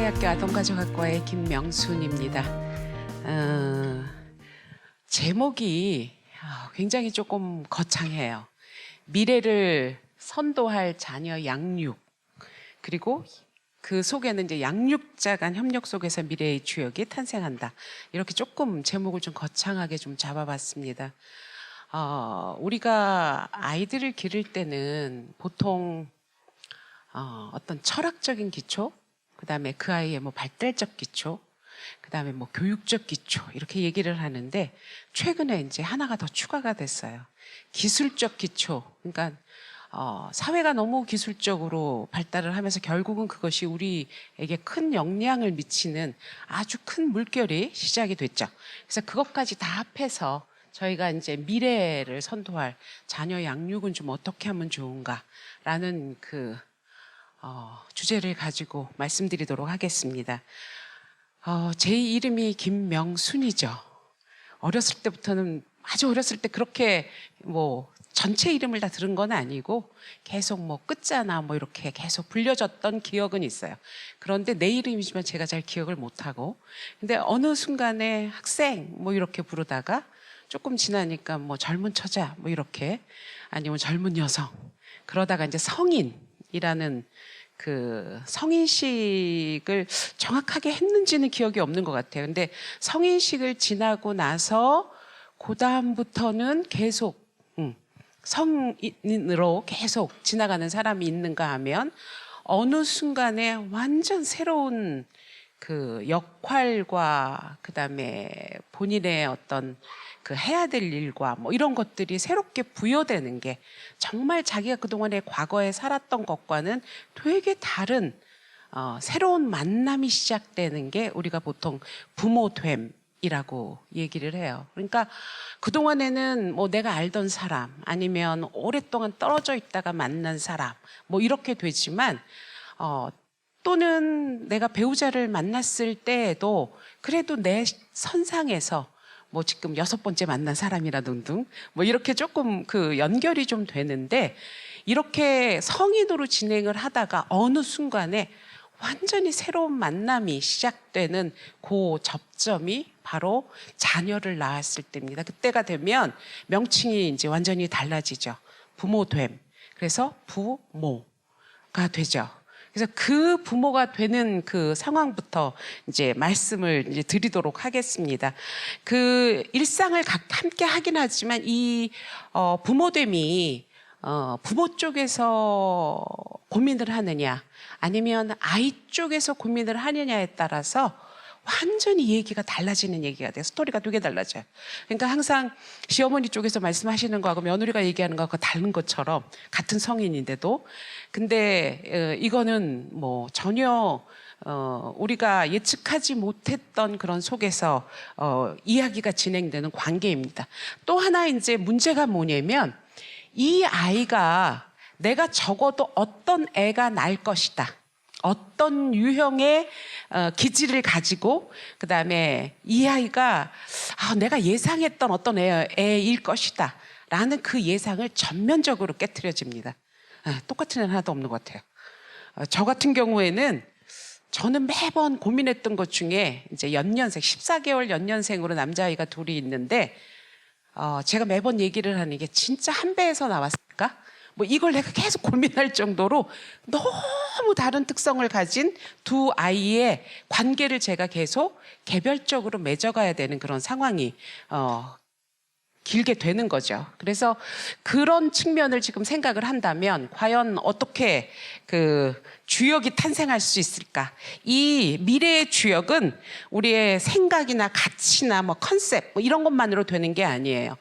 서울대학교 아동가족학과의 김명순입니다. 제목이 굉장히 조금 거창해요. 미래를 선도할 자녀 양육, 그리고 그 속에는 이제 양육자 간 협력 속에서 미래의 주역이 탄생한다. 이렇게 조금 제목을 좀 거창하게 좀 잡아봤습니다. 우리가 아이들을 기를 때는 보통 어떤 철학적인 기초, 그 다음에 그 아이의 뭐 발달적 기초, 그 다음에 뭐 교육적 기초, 이렇게 얘기를 하는데, 최근에 이제 하나가 더 추가가 됐어요. 기술적 기초. 그러니까 사회가 너무 기술적으로 발달을 하면서 결국은 그것이 우리에게 큰 영향을 미치는 아주 큰 물결이 시작이 됐죠. 그래서 그것까지 다 합해서 저희가 이제 미래를 선도할 자녀 양육은 좀 어떻게 하면 좋은가라는 주제를 가지고 말씀드리도록 하겠습니다. 제 이름이 김명순이죠. 어렸을 때부터는, 아주 어렸을 때 그렇게 뭐 전체 이름을 다 들은 건 아니고 계속 뭐 끝자나 뭐 이렇게 계속 불려졌던 기억은 있어요. 그런데 내 이름이지만 제가 잘 기억을 못하고, 근데 어느 순간에 학생 뭐 이렇게 부르다가 조금 지나니까 뭐 젊은 처자 뭐 이렇게, 아니면 젊은 여성, 그러다가 이제 성인이라는 그 성인식을 정확하게 했는지는 기억이 없는 것 같아요. 근데 성인식을 지나고 나서 그 다음부터는 계속 성인으로 계속 지나가는 사람이 있는가 하면, 어느 순간에 완전 새로운 그 역할과 그 다음에 본인의 어떤 그 해야 될 일과 뭐 이런 것들이 새롭게 부여되는 게, 정말 자기가 그동안에 과거에 살았던 것과는 되게 다른 새로운 만남이 시작되는 게 우리가 보통 부모됨이라고 얘기를 해요. 그러니까 그동안에는 뭐 내가 알던 사람, 아니면 오랫동안 떨어져 있다가 만난 사람 뭐 이렇게 되지만, 또는 내가 배우자를 만났을 때에도 그래도 내 선상에서 뭐 지금 6번째 만난 사람이라 등등 뭐 이렇게 조금 그 연결이 좀 되는데, 이렇게 성인으로 진행을 하다가 어느 순간에 완전히 새로운 만남이 시작되는 그 접점이 바로 자녀를 낳았을 때입니다. 그때가 되면 명칭이 이제 완전히 달라지죠. 부모됨. 그래서 부모가 되죠. 그래서 그 부모가 되는 그 상황부터 이제 말씀을 이제 드리도록 하겠습니다. 그 일상을 함께 하긴 하지만, 이 부모됨이 부모 쪽에서 고민을 하느냐, 아니면 아이 쪽에서 고민을 하느냐에 따라서 완전히 얘기가 달라지는 얘기가 돼요. 스토리가 되게 달라져요. 그러니까 항상 시어머니 쪽에서 말씀하시는 거하고 며느리가 얘기하는 거하고 다른 것처럼, 같은 성인인데도. 근데 이거는 뭐 전혀 우리가 예측하지 못했던 그런 속에서 이야기가 진행되는 관계입니다. 또 하나 이제 문제가 뭐냐면, 이 아이가 내가 적어도 어떤 애가 날 것이다, 어떤 유형의 기질을 가지고, 그 다음에 이 아이가 내가 예상했던 어떤 애일 것이다 라는 그 예상을 전면적으로 깨트려집니다. 똑같은 애는 하나도 없는 것 같아요. 저 같은 경우에는, 저는 매번 고민했던 것 중에 이제 연년생, 14개월 연년생으로 남자아이가 둘이 있는데, 제가 매번 얘기를 하는 게, 진짜 한 배에서 나왔을까? 뭐 이걸 내가 계속 고민할 정도로 너무 다른 특성을 가진 두 아이의 관계를 제가 계속 개별적으로 맺어가야 되는 그런 상황이 길게 되는 거죠. 그래서 그런 측면을 지금 생각을 한다면, 과연 어떻게 그 주역이 탄생할 수 있을까? 이 미래의 주역은 우리의 생각이나 가치나 뭐 컨셉 뭐 이런 것만으로 되는 게 아니에요.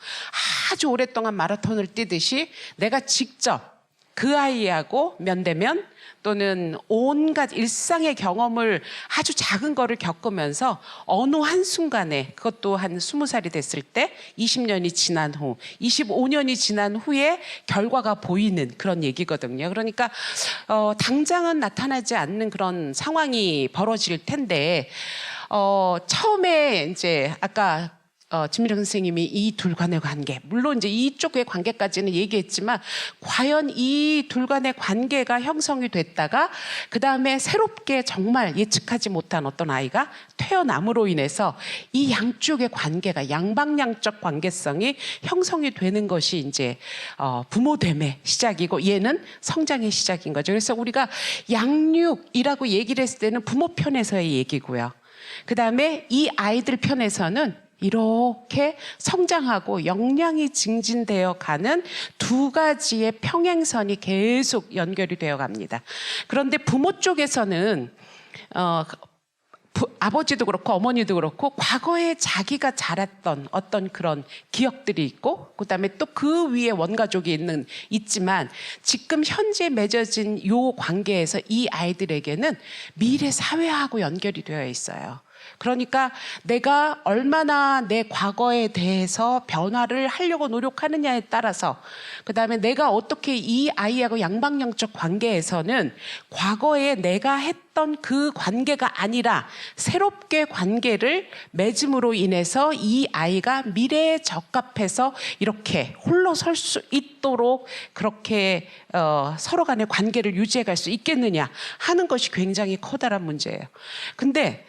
아주 오랫동안 마라톤을 뛰듯이 내가 직접 그 아이하고 면대면, 또는 온갖 일상의 경험을 아주 작은 거를 겪으면서 어느 한순간에, 그것도 한 20살이 됐을 때, 20년이 지난 후, 25년이 지난 후에 결과가 보이는 그런 얘기거든요. 그러니까 당장은 나타나지 않는 그런 상황이 벌어질 텐데, 처음에 이제 아까 진미령 선생님이 이 둘 간의 관계, 물론 이제 이쪽의 관계까지는 얘기했지만 과연 이 둘 간의 관계가 형성이 됐다가 그 다음에 새롭게 정말 예측하지 못한 어떤 아이가 태어남으로 인해서 이 양쪽의 관계가 양방향적 관계성이 형성이 되는 것이 이제 부모됨의 시작이고 얘는 성장의 시작인 거죠. 그래서 우리가 양육이라고 얘기를 했을 때는 부모 편에서의 얘기고요. 그 다음에 이 아이들 편에서는 이렇게 성장하고 역량이 증진되어 가는 두 가지의 평행선이 계속 연결이 되어 갑니다. 그런데 부모 쪽에서는 아버지도 그렇고 어머니도 그렇고 과거에 자기가 자랐던 어떤 그런 기억들이 있고 그다음에 또 그 위에 원가족이 있지만 지금 현재 맺어진 이 관계에서 이 아이들에게는 미래 사회하고 연결이 되어 있어요. 그러니까 내가 얼마나 내 과거에 대해서 변화를 하려고 노력하느냐에 따라서 그다음에 내가 어떻게 이 아이하고 양방향적 관계에서는 과거에 내가 했던 그 관계가 아니라 새롭게 관계를 맺음으로 인해서 이 아이가 미래에 적합해서 이렇게 홀로 설 수 있도록 그렇게 서로 간의 관계를 유지해 갈 수 있겠느냐 하는 것이 굉장히 커다란 문제예요. 근데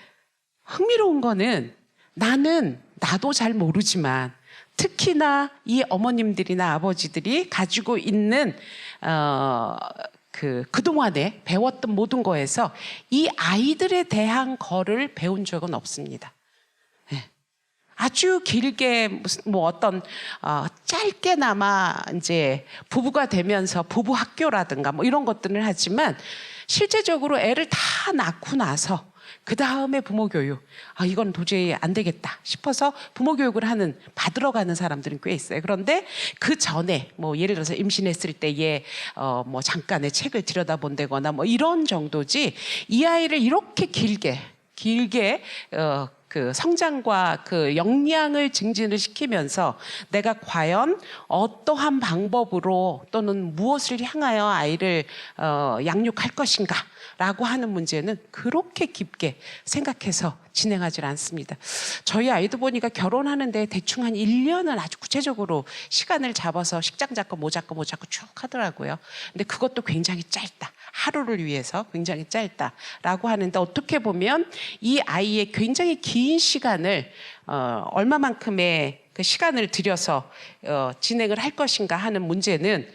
흥미로운 거는 나도 잘 모르지만 특히나 이 어머님들이나 아버지들이 가지고 있는 그동안에 배웠던 모든 거에서 이 아이들에 대한 거를 배운 적은 없습니다. 네. 아주 길게 무슨 어떤 짧게나마 이제 부부가 되면서 부부 학교라든가 뭐 이런 것들을 하지만 실제적으로 애를 다 낳고 나서 그 다음에 부모 교육, 이건 도저히 안 되겠다 싶어서 부모 교육을 받으러 가는 사람들은 꽤 있어요. 그런데 그 전에 뭐 예를 들어서 임신했을 때에 뭐 잠깐의 책을 들여다본다거나 뭐 이런 정도지 이 아이를 이렇게 길게 그 성장과 그 역량을 증진을 시키면서 내가 과연 어떠한 방법으로 또는 무엇을 향하여 아이를 양육할 것인가 라고 하는 문제는 그렇게 깊게 생각해서 진행하지 않습니다. 저희 아이도 보니까 결혼하는데 대충 한 1년은 아주 구체적으로 시간을 잡아서 식장 잡고 뭐 잡고 쭉 하더라고요. 근데 그것도 굉장히 짧다. 하루를 위해서 굉장히 짧다라고 하는데 어떻게 보면 이 아이의 굉장히 긴 시간을 얼마만큼의 그 시간을 들여서 진행을 할 것인가 하는 문제는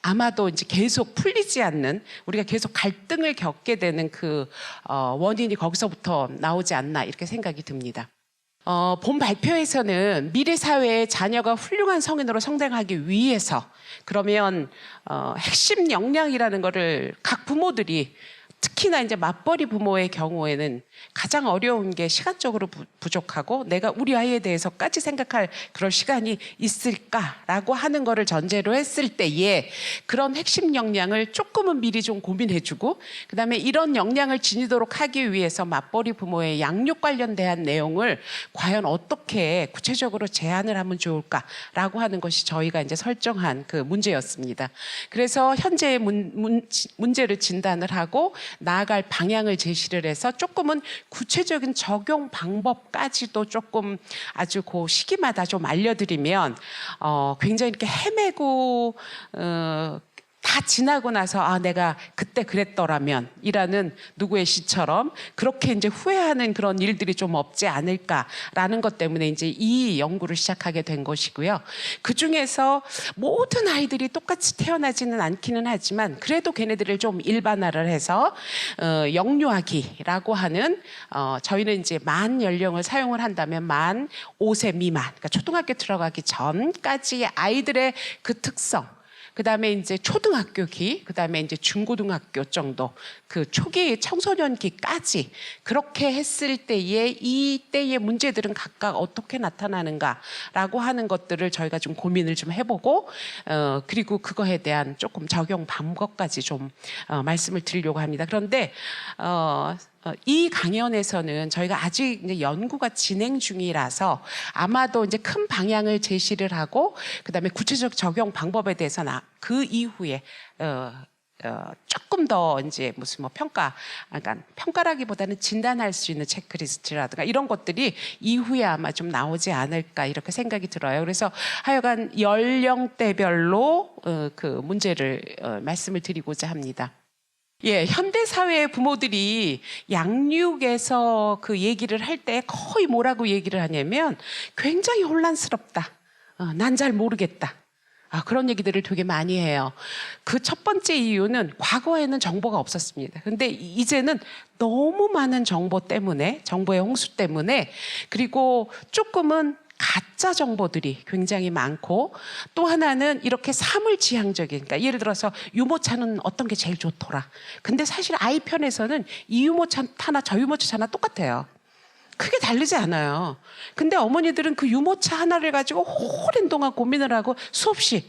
아마도 이제 계속 풀리지 않는 우리가 계속 갈등을 겪게 되는 그 원인이 거기서부터 나오지 않나 이렇게 생각이 듭니다. 본 발표에서는 미래 사회의 자녀가 훌륭한 성인으로 성장하기 위해서 그러면 핵심 역량이라는 거를 각 부모들이 특히나 이제 맞벌이 부모의 경우에는 가장 어려운 게 시간적으로 부족하고 내가 우리 아이에 대해서까지 생각할 그럴 시간이 있을까라고 하는 거를 전제로 했을 때에 그런 핵심 역량을 조금은 미리 좀 고민해주고 그다음에 이런 역량을 지니도록 하기 위해서 맞벌이 부모의 양육 관련된 내용을 과연 어떻게 구체적으로 제안을 하면 좋을까라고 하는 것이 저희가 이제 설정한 그 문제였습니다. 그래서 현재의 문제를 진단을 하고 나아갈 방향을 제시를 해서 조금은 구체적인 적용 방법까지도 조금 아주 그 시기마다 좀 알려드리면 굉장히 이렇게 헤매고 다 지나고 나서 내가 그때 그랬더라면 이라는 누구의 시처럼 그렇게 이제 후회하는 그런 일들이 좀 없지 않을까라는 것 때문에 이제 이 연구를 시작하게 된 것이고요. 그 중에서 모든 아이들이 똑같이 태어나지는 않기는 하지만 그래도 걔네들을 좀 일반화를 해서 영유아기라고 하는 저희는 이제 만 연령을 사용을 한다면 만 5세 미만, 그러니까 초등학교 들어가기 전까지의 아이들의 그 특성. 그다음에 이제 초등학교기, 그다음에 이제 중고등학교 정도 그 초기 청소년기까지 그렇게 했을 때에 이 때의 문제들은 각각 어떻게 나타나는가라고 하는 것들을 저희가 좀 고민을 좀 해보고 그리고 그거에 대한 조금 적용 방법까지 좀 말씀을 드리려고 합니다. 그런데 이 강연에서는 저희가 아직 이제 연구가 진행 중이라서 아마도 이제 큰 방향을 제시를 하고 그다음에 구체적 적용 방법에 대해서는 그 이후에 조금 더 이제 무슨 뭐 그러니까 평가라기보다는 진단할 수 있는 체크리스트라든가 이런 것들이 이후에 아마 좀 나오지 않을까 이렇게 생각이 들어요. 그래서 하여간 연령대별로 그 문제를 말씀을 드리고자 합니다. 예, 현대 사회의 부모들이 양육에서 그 얘기를 할 때 거의 뭐라고 얘기를 하냐면 굉장히 혼란스럽다. 난 잘 모르겠다. 그런 얘기들을 되게 많이 해요. 그 첫 번째 이유는 과거에는 정보가 없었습니다. 근데 이제는 너무 많은 정보 때문에, 정보의 홍수 때문에, 그리고 조금은 가짜 정보들이 굉장히 많고, 또 하나는 이렇게 사물지향적인, 그러니까 예를 들어서 유모차는 어떤 게 제일 좋더라. 근데 사실 아이 편에서는 이 유모차 타나 저 유모차 타나 똑같아요. 크게 다르지 않아요. 근데 어머니들은 그 유모차 하나를 가지고 오랜 동안 고민을 하고 수없이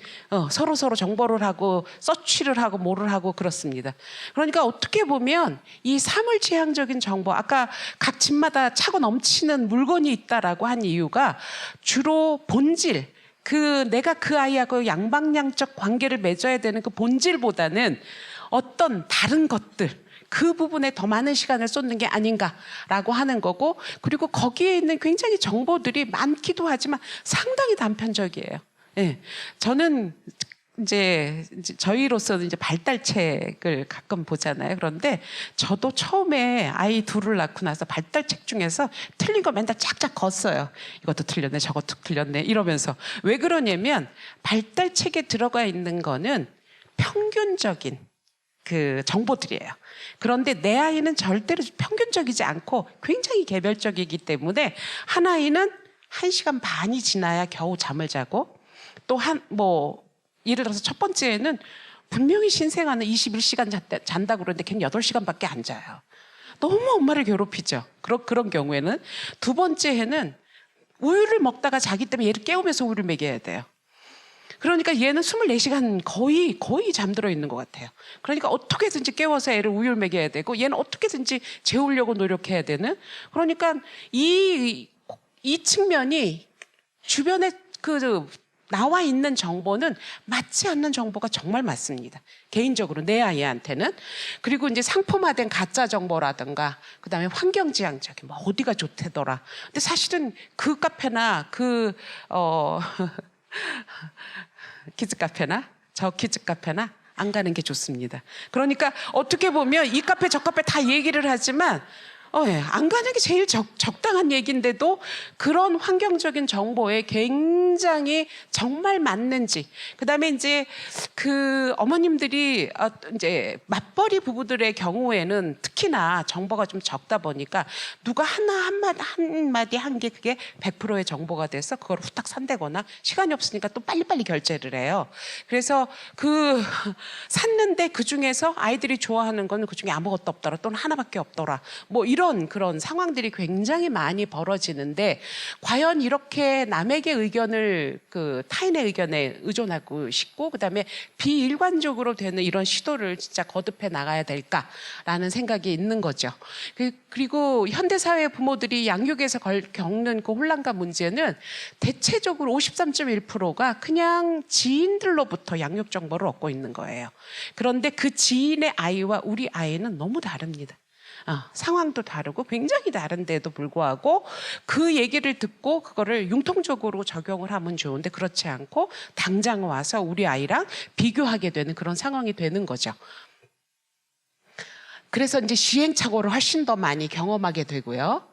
서로 정보를 하고 서치를 하고 뭐를 하고 그렇습니다. 그러니까 어떻게 보면 이 사물지향적인 정보, 아까 각 집마다 차고 넘치는 물건이 있다라고 한 이유가 주로 본질, 내가 그 아이하고 양방향적 관계를 맺어야 되는 그 본질보다는 어떤 다른 것들, 그 부분에 더 많은 시간을 쏟는 게 아닌가라고 하는 거고, 그리고 거기에 있는 굉장히 정보들이 많기도 하지만 상당히 단편적이에요. 예. 저는 이제 저희로서는 이제 발달책을 가끔 보잖아요. 그런데 저도 처음에 아이 둘을 낳고 나서 발달책 중에서 틀린 거 맨날 쫙쫙 걷어요. 이것도 틀렸네, 저것도 틀렸네 이러면서. 왜 그러냐면 발달책에 들어가 있는 거는 평균적인 그 정보들이에요. 그런데 내 아이는 절대로 평균적이지 않고 굉장히 개별적이기 때문에 한 아이는 1시간 반이 지나야 겨우 잠을 자고, 또 예를 들어서 첫 번째에는 분명히 신생아는 21시간 잔다고 그러는데 걔는 8시간밖에 안 자요. 너무 엄마를 괴롭히죠. 그런 경우에는. 두 번째 해는 우유를 먹다가 자기 때문에 얘를 깨우면서 우유를 먹여야 돼요. 그러니까 얘는 24시간 거의 잠들어 있는 것 같아요. 그러니까 어떻게든지 깨워서 애를 우유를 먹여야 되고, 얘는 어떻게든지 재우려고 노력해야 되는. 그러니까 이 측면이 주변에 나와 있는 정보는 맞지 않는 정보가 정말 많습니다. 개인적으로 내 아이한테는. 그리고 이제 상품화된 가짜 정보라든가, 그 다음에 환경지향적인 어디가 좋대더라. 근데 사실은 그 카페나 키즈 카페나 저 키즈 카페나 안 가는 게 좋습니다. 그러니까 어떻게 보면 이 카페 저 카페 다 얘기를 하지만 안 가는 게 제일 적당한 얘기인데도 그런 환경적인 정보에 굉장히 정말 맞는지, 그다음에 이제 그 어머님들이 이제 맞벌이 부부들의 경우에는 특히나 정보가 좀 적다 보니까 누가 한마디 한 게 그게 100%의 정보가 돼서 그걸 후딱 산다거나, 시간이 없으니까 또 빨리빨리 결제를 해요. 그래서 샀는데 그 중에서 아이들이 좋아하는 건 그 중에 아무것도 없더라, 또는 하나밖에 없더라, 뭐 이런 그런 상황들이 굉장히 많이 벌어지는데, 과연 이렇게 남에게 의견을 타인의 의견에 의존하고 싶고, 그다음에 비일관적으로 되는 이런 시도를 진짜 거듭해 나가야 될까라는 생각이 있는 거죠. 그리고 현대사회 부모들이 양육에서 겪는 그 혼란과 문제는 대체적으로 53.1%가 그냥 지인들로부터 양육 정보를 얻고 있는 거예요. 그런데 그 지인의 아이와 우리 아이는 너무 다릅니다. 상황도 다르고 굉장히 다른데도 불구하고 그 얘기를 듣고 그거를 융통적으로 적용을 하면 좋은데, 그렇지 않고 당장 와서 우리 아이랑 비교하게 되는 그런 상황이 되는 거죠. 그래서 이제 시행착오를 훨씬 더 많이 경험하게 되고요.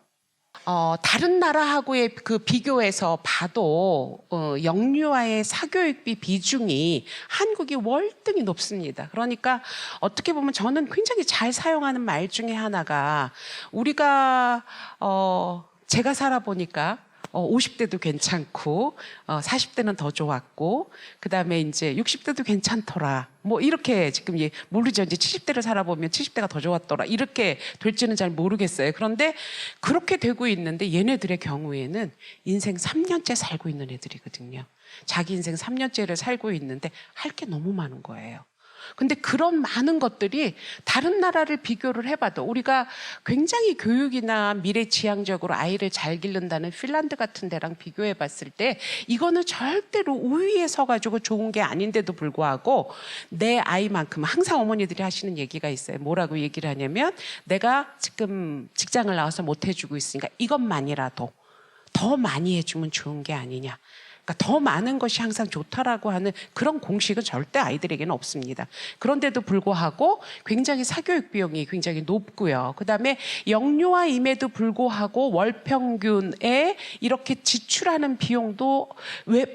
다른 나라하고의 그 비교해서 봐도 영유아의 사교육비 비중이 한국이 월등히 높습니다. 그러니까 어떻게 보면 저는 굉장히 잘 사용하는 말 중에 하나가, 우리가 제가 살아보니까 50대도 괜찮고 40대는 더 좋았고, 그다음에 이제 60대도 괜찮더라, 뭐 이렇게 지금 모르죠. 이제 70대를 살아보면 70대가 더 좋았더라 이렇게 될지는 잘 모르겠어요. 그런데 그렇게 되고 있는데 얘네들의 경우에는 인생 3년째 살고 있는 애들이거든요. 자기 인생 3년째를 살고 있는데 할 게 너무 많은 거예요. 근데 그런 많은 것들이 다른 나라를 비교를 해봐도 우리가 굉장히 교육이나 미래지향적으로 아이를 잘 기른다는 핀란드 같은 데랑 비교해봤을 때 이거는 절대로 우위에 서가지고 좋은 게 아닌데도 불구하고 내 아이만큼 항상 어머니들이 하시는 얘기가 있어요. 뭐라고 얘기를 하냐면 내가 지금 직장을 나와서 못 해주고 있으니까 이것만이라도 더 많이 해주면 좋은 게 아니냐. 그러니까 더 많은 것이 항상 좋다라고 하는 그런 공식은 절대 아이들에게는 없습니다. 그런데도 불구하고 굉장히 사교육 비용이 굉장히 높고요. 그다음에 영유아임에도 불구하고 월 평균에 이렇게 지출하는 비용도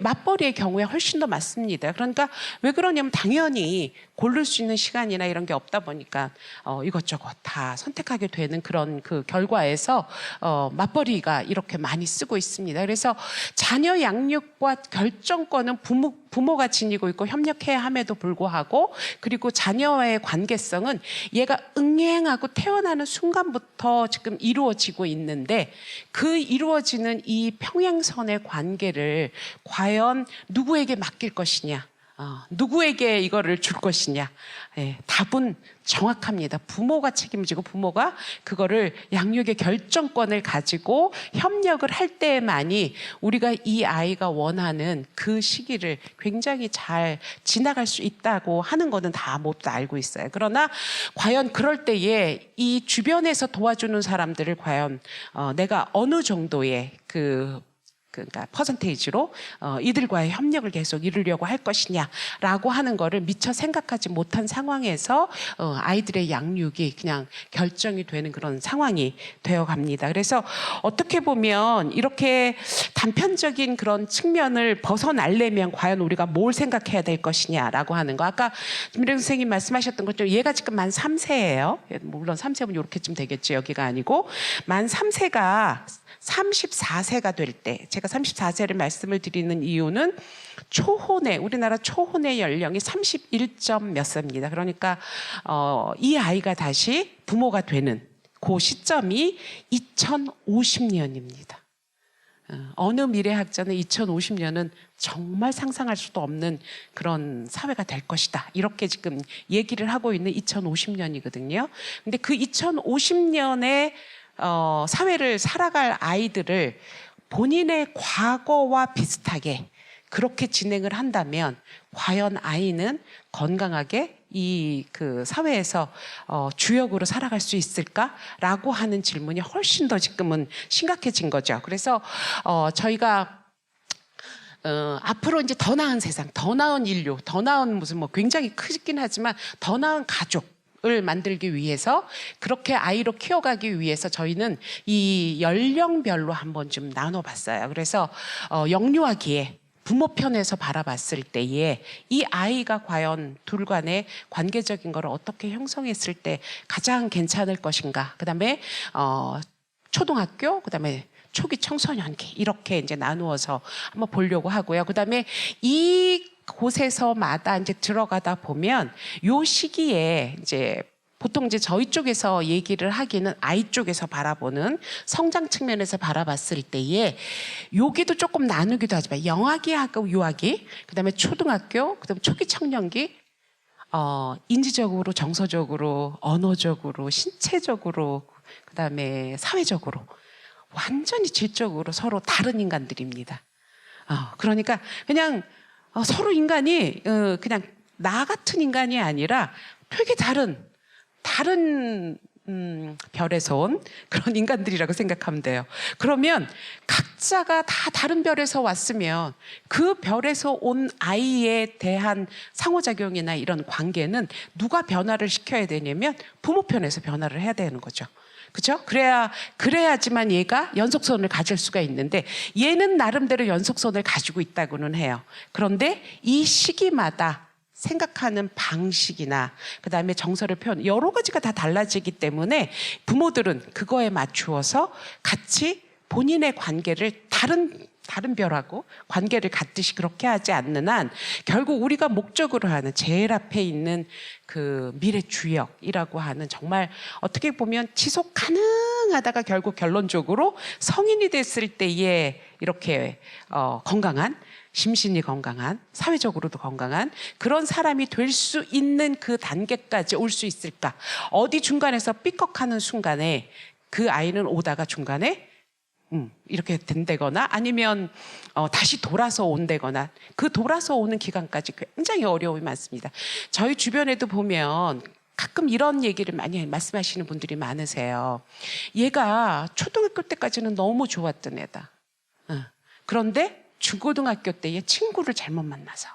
맞벌이의 경우에 훨씬 더 많습니다. 그러니까 왜 그러냐면 당연히 고를 수 있는 시간이나 이런 게 없다 보니까 이것저것 다 선택하게 되는 그런 그 결과에서 맞벌이가 이렇게 많이 쓰고 있습니다. 그래서 자녀 양육과 결정권은 부모가 지니고 있고 협력해야 함에도 불구하고 그리고 자녀와의 관계성은 얘가 응행하고 태어나는 순간부터 지금 이루어지고 있는데 그 이루어지는 이 평행선의 관계를 과연 누구에게 맡길 것이냐 누구에게 이거를 줄 것이냐 답은 정확합니다. 부모가 책임지고 부모가 그거를 양육의 결정권을 가지고 협력을 할 때만이 우리가 이 아이가 원하는 그 시기를 굉장히 잘 지나갈 수 있다고 하는 거는 다 모두 알고 있어요. 그러나 과연 그럴 때에 이 주변에서 도와주는 사람들을 과연 내가 어느 정도의 그러니까 퍼센테이지로 이들과의 협력을 계속 이루려고 할 것이냐라고 하는 거를 미처 생각하지 못한 상황에서 아이들의 양육이 그냥 결정이 되는 그런 상황이 되어갑니다. 그래서 어떻게 보면 이렇게 단편적인 그런 측면을 벗어나려면 과연 우리가 뭘 생각해야 될 것이냐라고 하는 거. 아까 김미령 선생님 말씀하셨던 것처럼 얘가 지금 만 3세예요. 물론 3세면 이렇게쯤 되겠죠. 여기가 아니고 만 3세가 34세가 될 때 제가 34세를 말씀을 드리는 이유는 초혼의 우리나라 초혼의 연령이 31점 몇 세입니다. 그러니까 이 아이가 다시 부모가 되는 그 시점이 2050년입니다. 어느 미래학자는 2050년은 정말 상상할 수도 없는 그런 사회가 될 것이다. 이렇게 지금 얘기를 하고 있는 2050년이거든요. 근데 그 2050년에 사회를 살아갈 아이들을 본인의 과거와 비슷하게 그렇게 진행을 한다면 과연 아이는 건강하게 이 그 사회에서 주역으로 살아갈 수 있을까라고 하는 질문이 훨씬 더 지금은 심각해진 거죠. 그래서 저희가 앞으로 이제 더 나은 세상, 더 나은 인류, 더 나은 무슨 뭐 굉장히 크긴 하지만 더 나은 가족 을 만들기 위해서 그렇게 아이로 키워가기 위해서 저희는 이 연령별로 한번 좀 나눠봤어요. 그래서 영유아기에 부모 편에서 바라봤을 때에 이 아이가 과연 둘 간의 관계적인 걸 어떻게 형성했을 때 가장 괜찮을 것인가. 그다음에 초등학교, 그다음에 초기 청소년기 이렇게 이제 나누어서 한번 보려고 하고요. 그다음에 이 곳에서마다 이제 들어가다 보면 요 시기에 이제 보통 이제 저희 쪽에서 얘기를 하기는 아이 쪽에서 바라보는 성장 측면에서 바라봤을 때에 여기도 조금 나누기도 하지만 영아기하고 유아기, 그다음에 초등학교, 그다음에 초기 청년기, 인지적으로, 정서적으로, 언어적으로, 신체적으로, 그다음에 사회적으로 완전히 질적으로 서로 다른 인간들입니다. 그러니까 그냥 서로 인간이 그냥 나 같은 인간이 아니라 되게 다른 별에서 온 그런 인간들이라고 생각하면 돼요. 그러면 각자가 다 다른 별에서 왔으면 그 별에서 온 아이에 대한 상호작용이나 이런 관계는 누가 변화를 시켜야 되냐면 부모 편에서 변화를 해야 되는 거죠. 그죠? 그래야지만 얘가 연속선을 가질 수가 있는데 얘는 나름대로 연속선을 가지고 있다고는 해요. 그런데 이 시기마다 생각하는 방식이나 그다음에 정서를 표현 여러 가지가 다 달라지기 때문에 부모들은 그거에 맞추어서 같이 본인의 관계를 다른 별하고 관계를 갖듯이 그렇게 하지 않는 한 결국 우리가 목적으로 하는 제일 앞에 있는 그 미래 주역이라고 하는 정말 어떻게 보면 지속 가능하다가 결국 결론적으로 성인이 됐을 때에 이렇게 건강한 심신이 건강한, 사회적으로도 건강한 그런 사람이 될 수 있는 그 단계까지 올 수 있을까? 어디 중간에서 삐걱하는 순간에 그 아이는 오다가 중간에 이렇게 된다거나 아니면 다시 돌아서 온다거나 그 돌아서 오는 기간까지 굉장히 어려움이 많습니다. 저희 주변에도 보면 가끔 이런 얘기를 많이 말씀하시는 분들이 많으세요. 얘가 초등학교 때까지는 너무 좋았던 애다. 그런데 중고등학교 때에 친구를 잘못 만나서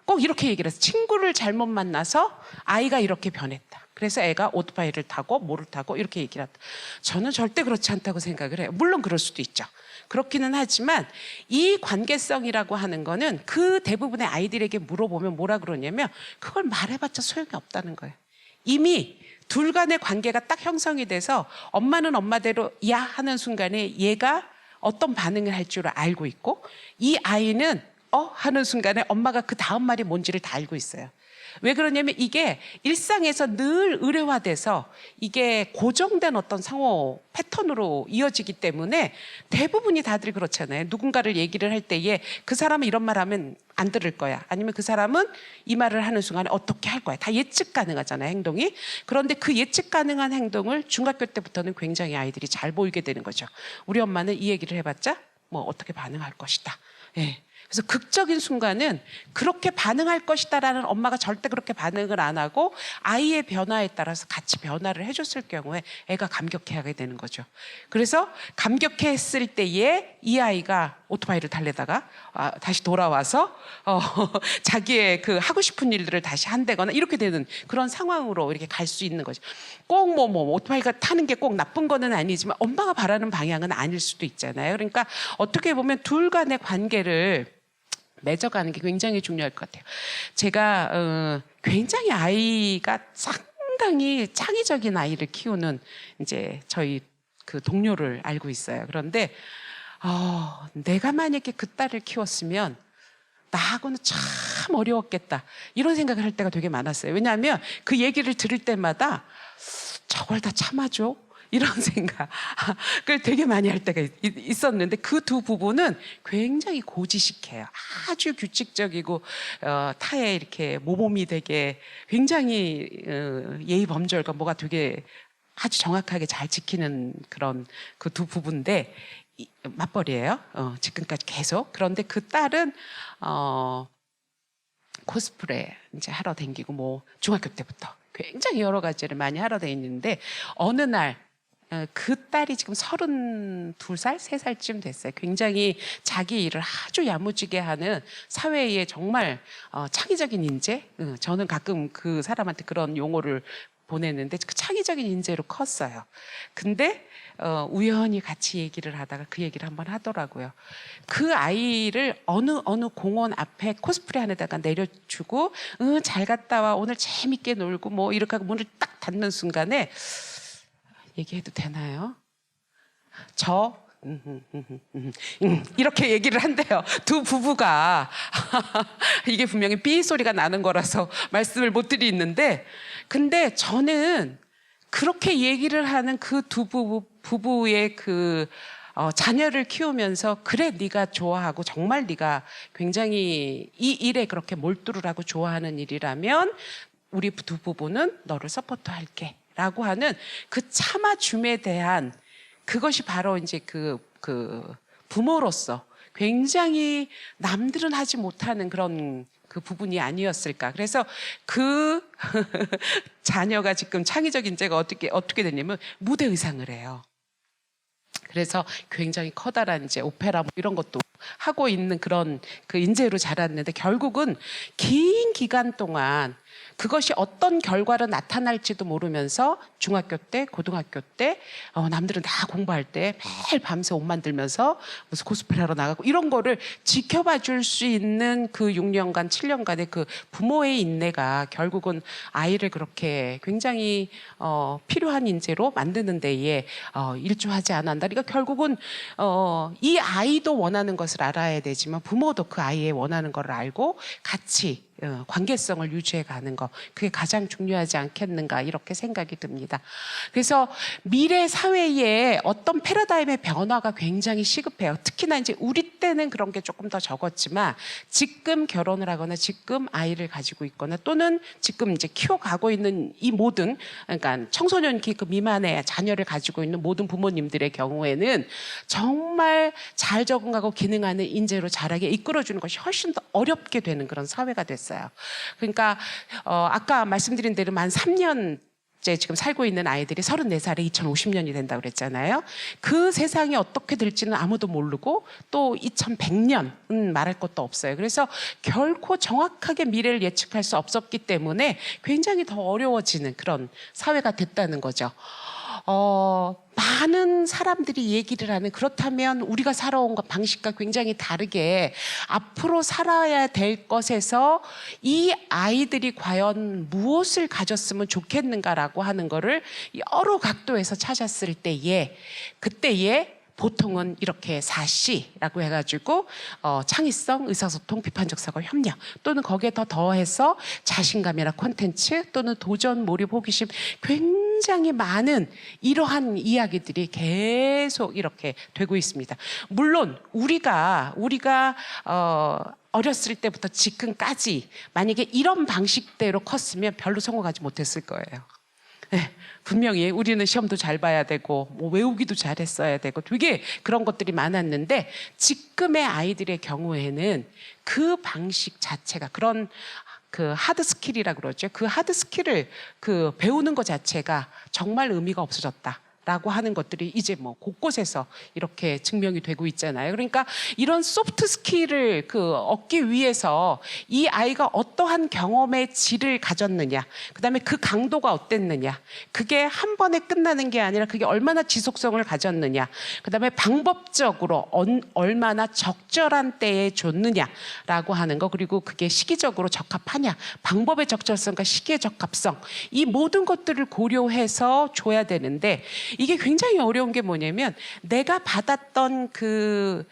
꼭 이렇게 얘기를 해서 친구를 잘못 만나서 아이가 이렇게 변했다. 그래서 애가 오토바이를 타고 뭐를 타고 이렇게 얘기를 한다. 저는 절대 그렇지 않다고 생각을 해요. 물론 그럴 수도 있죠. 그렇기는 하지만 이 관계성이라고 하는 거는 그 대부분의 아이들에게 물어보면 뭐라 그러냐면 그걸 말해봤자 소용이 없다는 거예요. 이미 둘 간의 관계가 딱 형성이 돼서 엄마는 엄마대로 야 하는 순간에 얘가 어떤 반응을 할 줄 알고 있고 이 아이는 하는 순간에 엄마가 그 다음 말이 뭔지를 다 알고 있어요. 왜 그러냐면 이게 일상에서 늘 의례화돼서 이게 고정된 어떤 상호 패턴으로 이어지기 때문에 대부분이 다들 그렇잖아요. 누군가를 얘기를 할 때에 그 사람은 이런 말 하면 안 들을 거야. 아니면 그 사람은 이 말을 하는 순간에 어떻게 할 거야. 다 예측 가능하잖아요, 행동이. 그런데 그 예측 가능한 행동을 중학교 때부터는 굉장히 아이들이 잘 보이게 되는 거죠. 우리 엄마는 이 얘기를 해봤자 뭐 어떻게 반응할 것이다. 예. 그래서 극적인 순간은 그렇게 반응할 것이다라는 엄마가 절대 그렇게 반응을 안 하고 아이의 변화에 따라서 같이 변화를 해줬을 경우에 애가 감격해하게 되는 거죠. 그래서 감격했을 때에 이 아이가 오토바이를 달래다가 다시 돌아와서 자기의 그 하고 싶은 일들을 다시 한다거나 이렇게 되는 그런 상황으로 이렇게 갈 수 있는 거죠. 꼭 오토바이가 타는 게 꼭 나쁜 거는 아니지만 엄마가 바라는 방향은 아닐 수도 있잖아요. 그러니까 어떻게 보면 둘 간의 관계를 맺어가는 게 굉장히 중요할 것 같아요. 제가 굉장히 아이가 상당히 창의적인 아이를 키우는 이제 저희 그 동료를 알고 있어요. 그런데 내가 만약에 그 딸을 키웠으면 나하고는 참 어려웠겠다 이런 생각을 할 때가 되게 많았어요. 왜냐하면 그 얘기를 들을 때마다 저걸 다 참아줘? 이런 생각을 되게 많이 할 때가 있었는데 그 두 부부는 굉장히 고지식해요. 아주 규칙적이고 타에 이렇게 모범이 되게 굉장히 예의 범절과 뭐가 되게 아주 정확하게 잘 지키는 그런 그 두 부부인데 맞벌이에요. 지금까지 계속. 그런데 그 딸은 코스프레 이제 하러 다니고 뭐 중학교 때부터 굉장히 여러 가지를 많이 하러 다니는데 어느 날 그 딸이 지금 32살, 3살쯤 됐어요. 굉장히 자기 일을 아주 야무지게 하는 사회에 정말 창의적인 인재? 저는 가끔 그 사람한테 그런 용어를 보냈는데 그 창의적인 인재로 컸어요. 근데 우연히 같이 얘기를 하다가 그 얘기를 한번 하더라고요. 그 아이를 어느 공원 앞에 코스프레 하는데다가 내려주고 잘 갔다 와 오늘 재밌게 놀고 뭐 이렇게 하고 문을 딱 닫는 순간에 얘기해도 되나요? 이렇게 얘기를 한대요. 두 부부가 이게 분명히 삐 소리가 나는 거라서 말씀을 못 드리는데 근데 저는 그렇게 얘기를 하는 그 두 부부의 그 자녀를 키우면서 그래 네가 좋아하고 정말 네가 굉장히 이 일에 그렇게 몰두를 하고 좋아하는 일이라면 우리 두 부부는 너를 서포트할게 라고 하는 그 참아줌에 대한 그것이 바로 이제 그 부모로서 굉장히 남들은 하지 못하는 그런 그 부분이 아니었을까. 그래서 그 자녀가 지금 창의적인 인재가 어떻게 됐냐면 무대 의상을 해요. 그래서 굉장히 커다란 이제 오페라 뭐 이런 것도 하고 있는 그런 그 인재로 자랐는데 결국은 긴 기간 동안 그것이 어떤 결과로 나타날지도 모르면서 중학교 때, 고등학교 때 남들은 다 공부할 때 매일 밤새 옷 만들면서 무슨 코스프레 하러 나가고 이런 거를 지켜봐 줄 수 있는 그 6년간, 7년간의 그 부모의 인내가 결국은 아이를 그렇게 굉장히 필요한 인재로 만드는 데에 일조하지 않았다. 그러니까 결국은 이 아이도 원하는 것을 알아야 되지만 부모도 그 아이의 원하는 걸 알고 같이 관계성을 유지해 가는 거, 그게 가장 중요하지 않겠는가 이렇게 생각이 듭니다. 그래서 미래 사회에 어떤 패러다임의 변화가 굉장히 시급해요. 특히나 이제 우리 때는 그런 게 조금 더 적었지만 지금 결혼을 하거나 지금 아이를 가지고 있거나 또는 지금 이제 키워가고 있는 이 모든, 그러니까 청소년기 그 미만의 자녀를 가지고 있는 모든 부모님들의 경우에는 정말 잘 적응하고 기능하는 인재로 자라게 이끌어주는 것이 훨씬 더 어렵게 되는 그런 사회가 됐어요. 그러니까 아까 말씀드린 대로 만 3년 지금 살고 있는 아이들이 34살에 2050년이 된다고 그랬잖아요. 그 세상이 어떻게 될지는 아무도 모르고 또 2100년은 말할 것도 없어요. 그래서 결코 정확하게 미래를 예측할 수 없었기 때문에 굉장히 더 어려워지는 그런 사회가 됐다는 거죠. 많은 사람들이 얘기를 하는, 그렇다면 우리가 살아온 것 방식과 굉장히 다르게 앞으로 살아야 될 것에서 이 아이들이 과연 무엇을 가졌으면 좋겠는가라고 하는 거를 여러 각도에서 찾았을 때에, 그때에 보통은 이렇게 4C라고 해가지고 창의성, 의사소통, 비판적 사고, 협력, 또는 거기에 더 더해서 자신감이나 콘텐츠, 또는 도전, 몰입, 호기심, 굉장히 많은 이러한 이야기들이 계속 이렇게 되고 있습니다. 물론 우리가 어렸을 때부터 지금까지 만약에 이런 방식대로 컸으면 별로 성공하지 못했을 거예요. 네, 분명히 우리는 시험도 잘 봐야 되고 뭐 외우기도 잘했어야 되고 되게 그런 것들이 많았는데, 지금의 아이들의 경우에는 그 방식 자체가, 그런 그 하드 스킬이라고 그러죠. 그 하드 스킬을 그 배우는 것 자체가 정말 의미가 없어졌다 라고 하는 것들이 이제 뭐 곳곳에서 이렇게 증명이 되고 있잖아요. 그러니까 이런 소프트 스킬을 얻기 위해서 이 아이가 어떠한 경험의 질을 가졌느냐, 그다음에 그 강도가 어땠느냐, 그게 한 번에 끝나는 게 아니라 그게 얼마나 지속성을 가졌느냐, 그다음에 방법적으로 얼마나 적절한 때에 줬느냐라고 하는 거, 그리고 그게 시기적으로 적합하냐, 방법의 적절성과 시기의 적합성, 이 모든 것들을 고려해서 줘야 되는데, 이게 굉장히 어려운 게 뭐냐면, 내가 받았던 그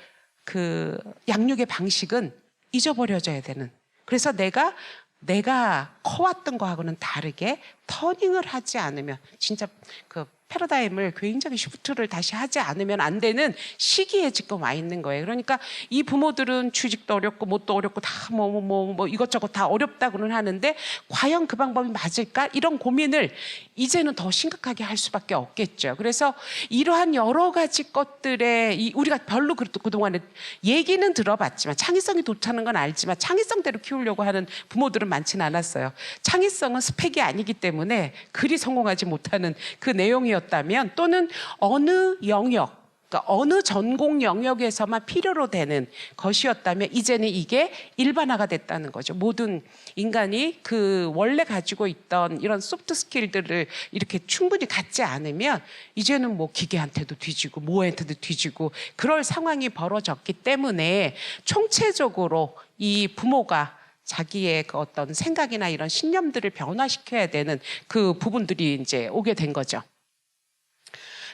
양육의 방식은 잊어버려져야 되는. 그래서 내가 커왔던 거하고는 다르게 터닝을 하지 않으면, 진짜 그 패러다임을 굉장히 시프트를 다시 하지 않으면 안 되는 시기에 지금 와 있는 거예요. 그러니까 이 부모들은 취직도 어렵고 뭣도 어렵고 다 뭐 이것저것 다 어렵다고는 하는데, 과연 그 방법이 맞을까? 이런 고민을 이제는 더 심각하게 할 수밖에 없겠죠. 그래서 이러한 여러 가지 것들에 우리가 별로 그동안에 얘기는 들어봤지만, 창의성이 좋다는 건 알지만 창의성대로 키우려고 하는 부모들은 많지는 않았어요. 창의성은 스펙이 아니기 때문에 그리 성공하지 못하는 그 내용이었다면, 또는 어느 영역, 그러니까 어느 전공 영역에서만 필요로 되는 것이었다면, 이제는 이게 일반화가 됐다는 거죠. 모든 인간이 그 원래 가지고 있던 이런 소프트 스킬들을 이렇게 충분히 갖지 않으면 이제는 뭐 기계한테도 뒤지고 뭐한테도 뒤지고 그럴 상황이 벌어졌기 때문에, 총체적으로 이 부모가 자기의 그 어떤 생각이나 이런 신념들을 변화시켜야 되는 그 부분들이 이제 오게 된 거죠.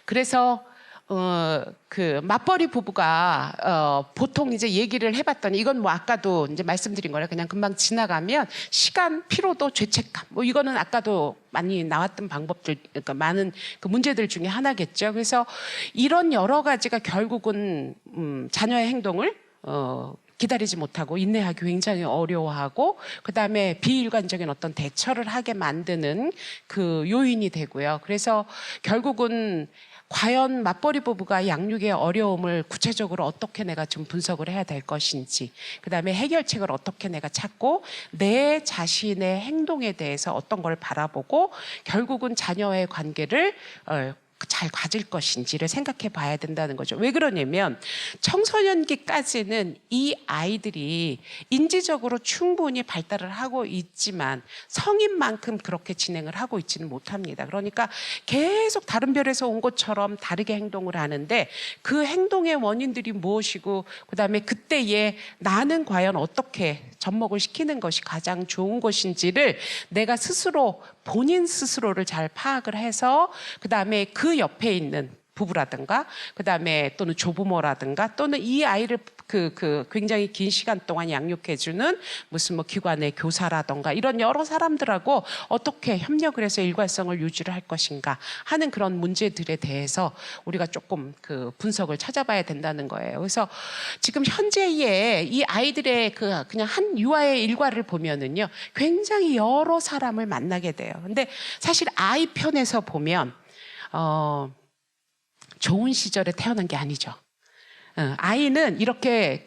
그래서 그 맞벌이 부부가 보통 이제 얘기를 해봤더니, 이건 뭐 아까도 이제 말씀드린 거라 그냥 금방 지나가면, 시간, 피로도, 죄책감, 뭐 이거는 아까도 많이 나왔던 방법들, 그러니까 많은 그 문제들 중에 하나겠죠. 그래서 이런 여러 가지가 결국은 자녀의 행동을 기다리지 못하고 인내하기 굉장히 어려워하고, 그다음에 비일관적인 어떤 대처를 하게 만드는 그 요인이 되고요. 그래서 결국은 과연 맞벌이 부부가 양육의 어려움을 구체적으로 어떻게 내가 좀 분석을 해야 될 것인지, 그다음에 해결책을 어떻게 내가 찾고 내 자신의 행동에 대해서 어떤 걸 바라보고 결국은 자녀의 관계를 잘 가질 것인지를 생각해 봐야 된다는 거죠. 왜 그러냐면, 청소년기까지는 이 아이들이 인지적으로 충분히 발달을 하고 있지만 성인만큼 그렇게 진행을 하고 있지는 못합니다. 그러니까 계속 다른 별에서 온 것처럼 다르게 행동을 하는데, 그 행동의 원인들이 무엇이고, 그다음에 그때에 나는 과연 어떻게 접목을 시키는 것이 가장 좋은 것인지를 내가 스스로, 본인 스스로를 잘 파악을 해서, 그다음에 그 옆에 있는 부부라든가, 그다음에 또는 조부모라든가, 또는 이 아이를 굉장히 긴 시간 동안 양육해주는 무슨 뭐 기관의 교사라던가 이런 여러 사람들하고 어떻게 협력을 해서 일관성을 유지를 할 것인가 하는 그런 문제들에 대해서 우리가 조금 그 분석을 찾아봐야 된다는 거예요. 그래서 지금 현재의 이 아이들의 그냥 한 유아의 일과를 보면은요, 굉장히 여러 사람을 만나게 돼요. 근데 사실 아이 편에서 보면 좋은 시절에 태어난 게 아니죠. 아이는 이렇게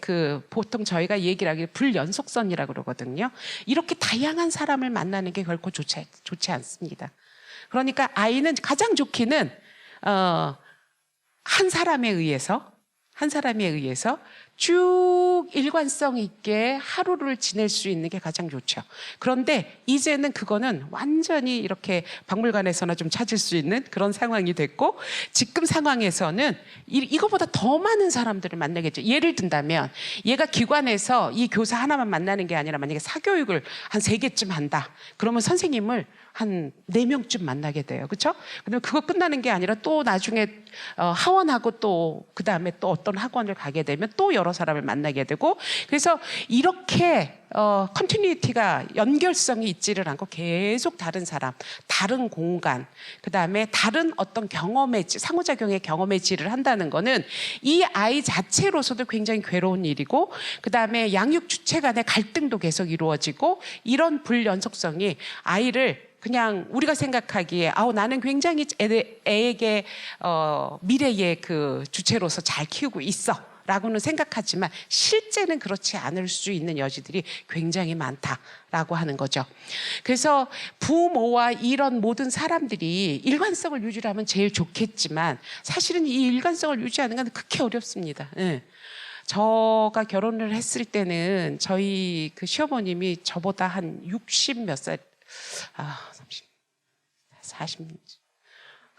보통 저희가 얘기를 하기에 불연속선이라고 그러거든요. 이렇게 다양한 사람을 만나는 게 결코 좋지 않습니다. 그러니까 아이는 가장 좋기는 한 사람에 의해서 쭉 일관성 있게 하루를 지낼 수 있는 게 가장 좋죠. 그런데 이제는 그거는 완전히 이렇게 박물관에서나 좀 찾을 수 있는 그런 상황이 됐고, 지금 상황에서는 이거보다 더 많은 사람들을 만나겠죠. 예를 든다면 얘가 기관에서 이 교사 하나만 만나는 게 아니라 만약에 사교육을 한 3개쯤 한다. 그러면 선생님을 한 4명쯤 만나게 돼요. 그렇죠? 그러면 그거 끝나는 게 아니라 또 나중에 하원하고 또 그다음에 또 어떤 학원을 가게 되면 또 여러 사람을 만나게 되고, 그래서 이렇게 컨티뉴이티가 연결성이 있지를 않고 계속 다른 사람, 다른 공간, 그다음에 다른 어떤 경험의 상호작용의 경험의 질을 한다는 거는 이 아이 자체로서도 굉장히 괴로운 일이고, 그다음에 양육 주체 간의 갈등도 계속 이루어지고, 이런 불연속성이 아이를 그냥 우리가 생각하기에 나는 굉장히 애에게 미래의 그 주체로서 잘 키우고 있어 라고는 생각하지만 실제는 그렇지 않을 수 있는 여지들이 굉장히 많다라고 하는 거죠. 그래서 부모와 이런 모든 사람들이 일관성을 유지하면 제일 좋겠지만 사실은 이 일관성을 유지하는 건 극히 어렵습니다. 네. 저가 결혼을 했을 때는 저희 그 시어머님이 저보다 한 60 몇 살,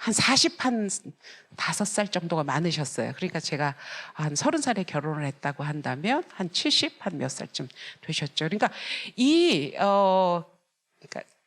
45살 정도가 많으셨어요. 그러니까 제가 한 30살에 결혼을 했다고 한다면 한 70, 한 몇 살쯤 되셨죠. 그러니까 그러니까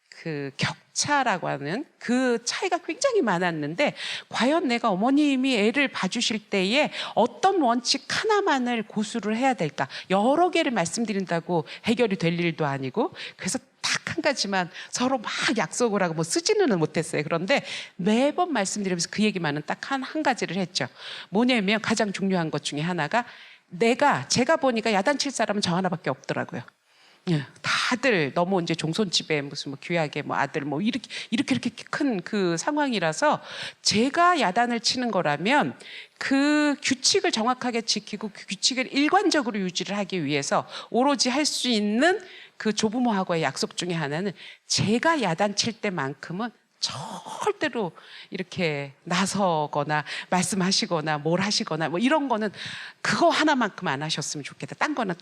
그 격차라고 하는 그 차이가 굉장히 많았는데, 과연 내가 어머님이 애를 봐주실 때에 어떤 원칙 하나만을 고수를 해야 될까? 여러 개를 말씀드린다고 해결이 될 일도 아니고, 그래서 딱 한 가지만 서로 막 약속을 하고 쓰지는 못했어요. 그런데 매번 말씀드리면서 그 얘기만은 딱 한 가지를 했죠. 뭐냐면 가장 중요한 것 중에 하나가, 제가 보니까 야단칠 사람은 저 하나밖에 없더라고요. 다들 너무 이제 종손집에 무슨 귀하게 아들 이렇게 큰 그 상황이라서, 제가 야단을 치는 거라면 그 규칙을 정확하게 지키고 그 규칙을 일관적으로 유지를 하기 위해서 오로지 할 수 있는 그 조부모하고의 약속 중에 하나는, 제가 야단 칠 때만큼은 절대로 이렇게 나서거나 말씀하시거나 뭘 하시거나 이런 거는 그거 하나만큼 안 하셨으면 좋겠다. 딴 거는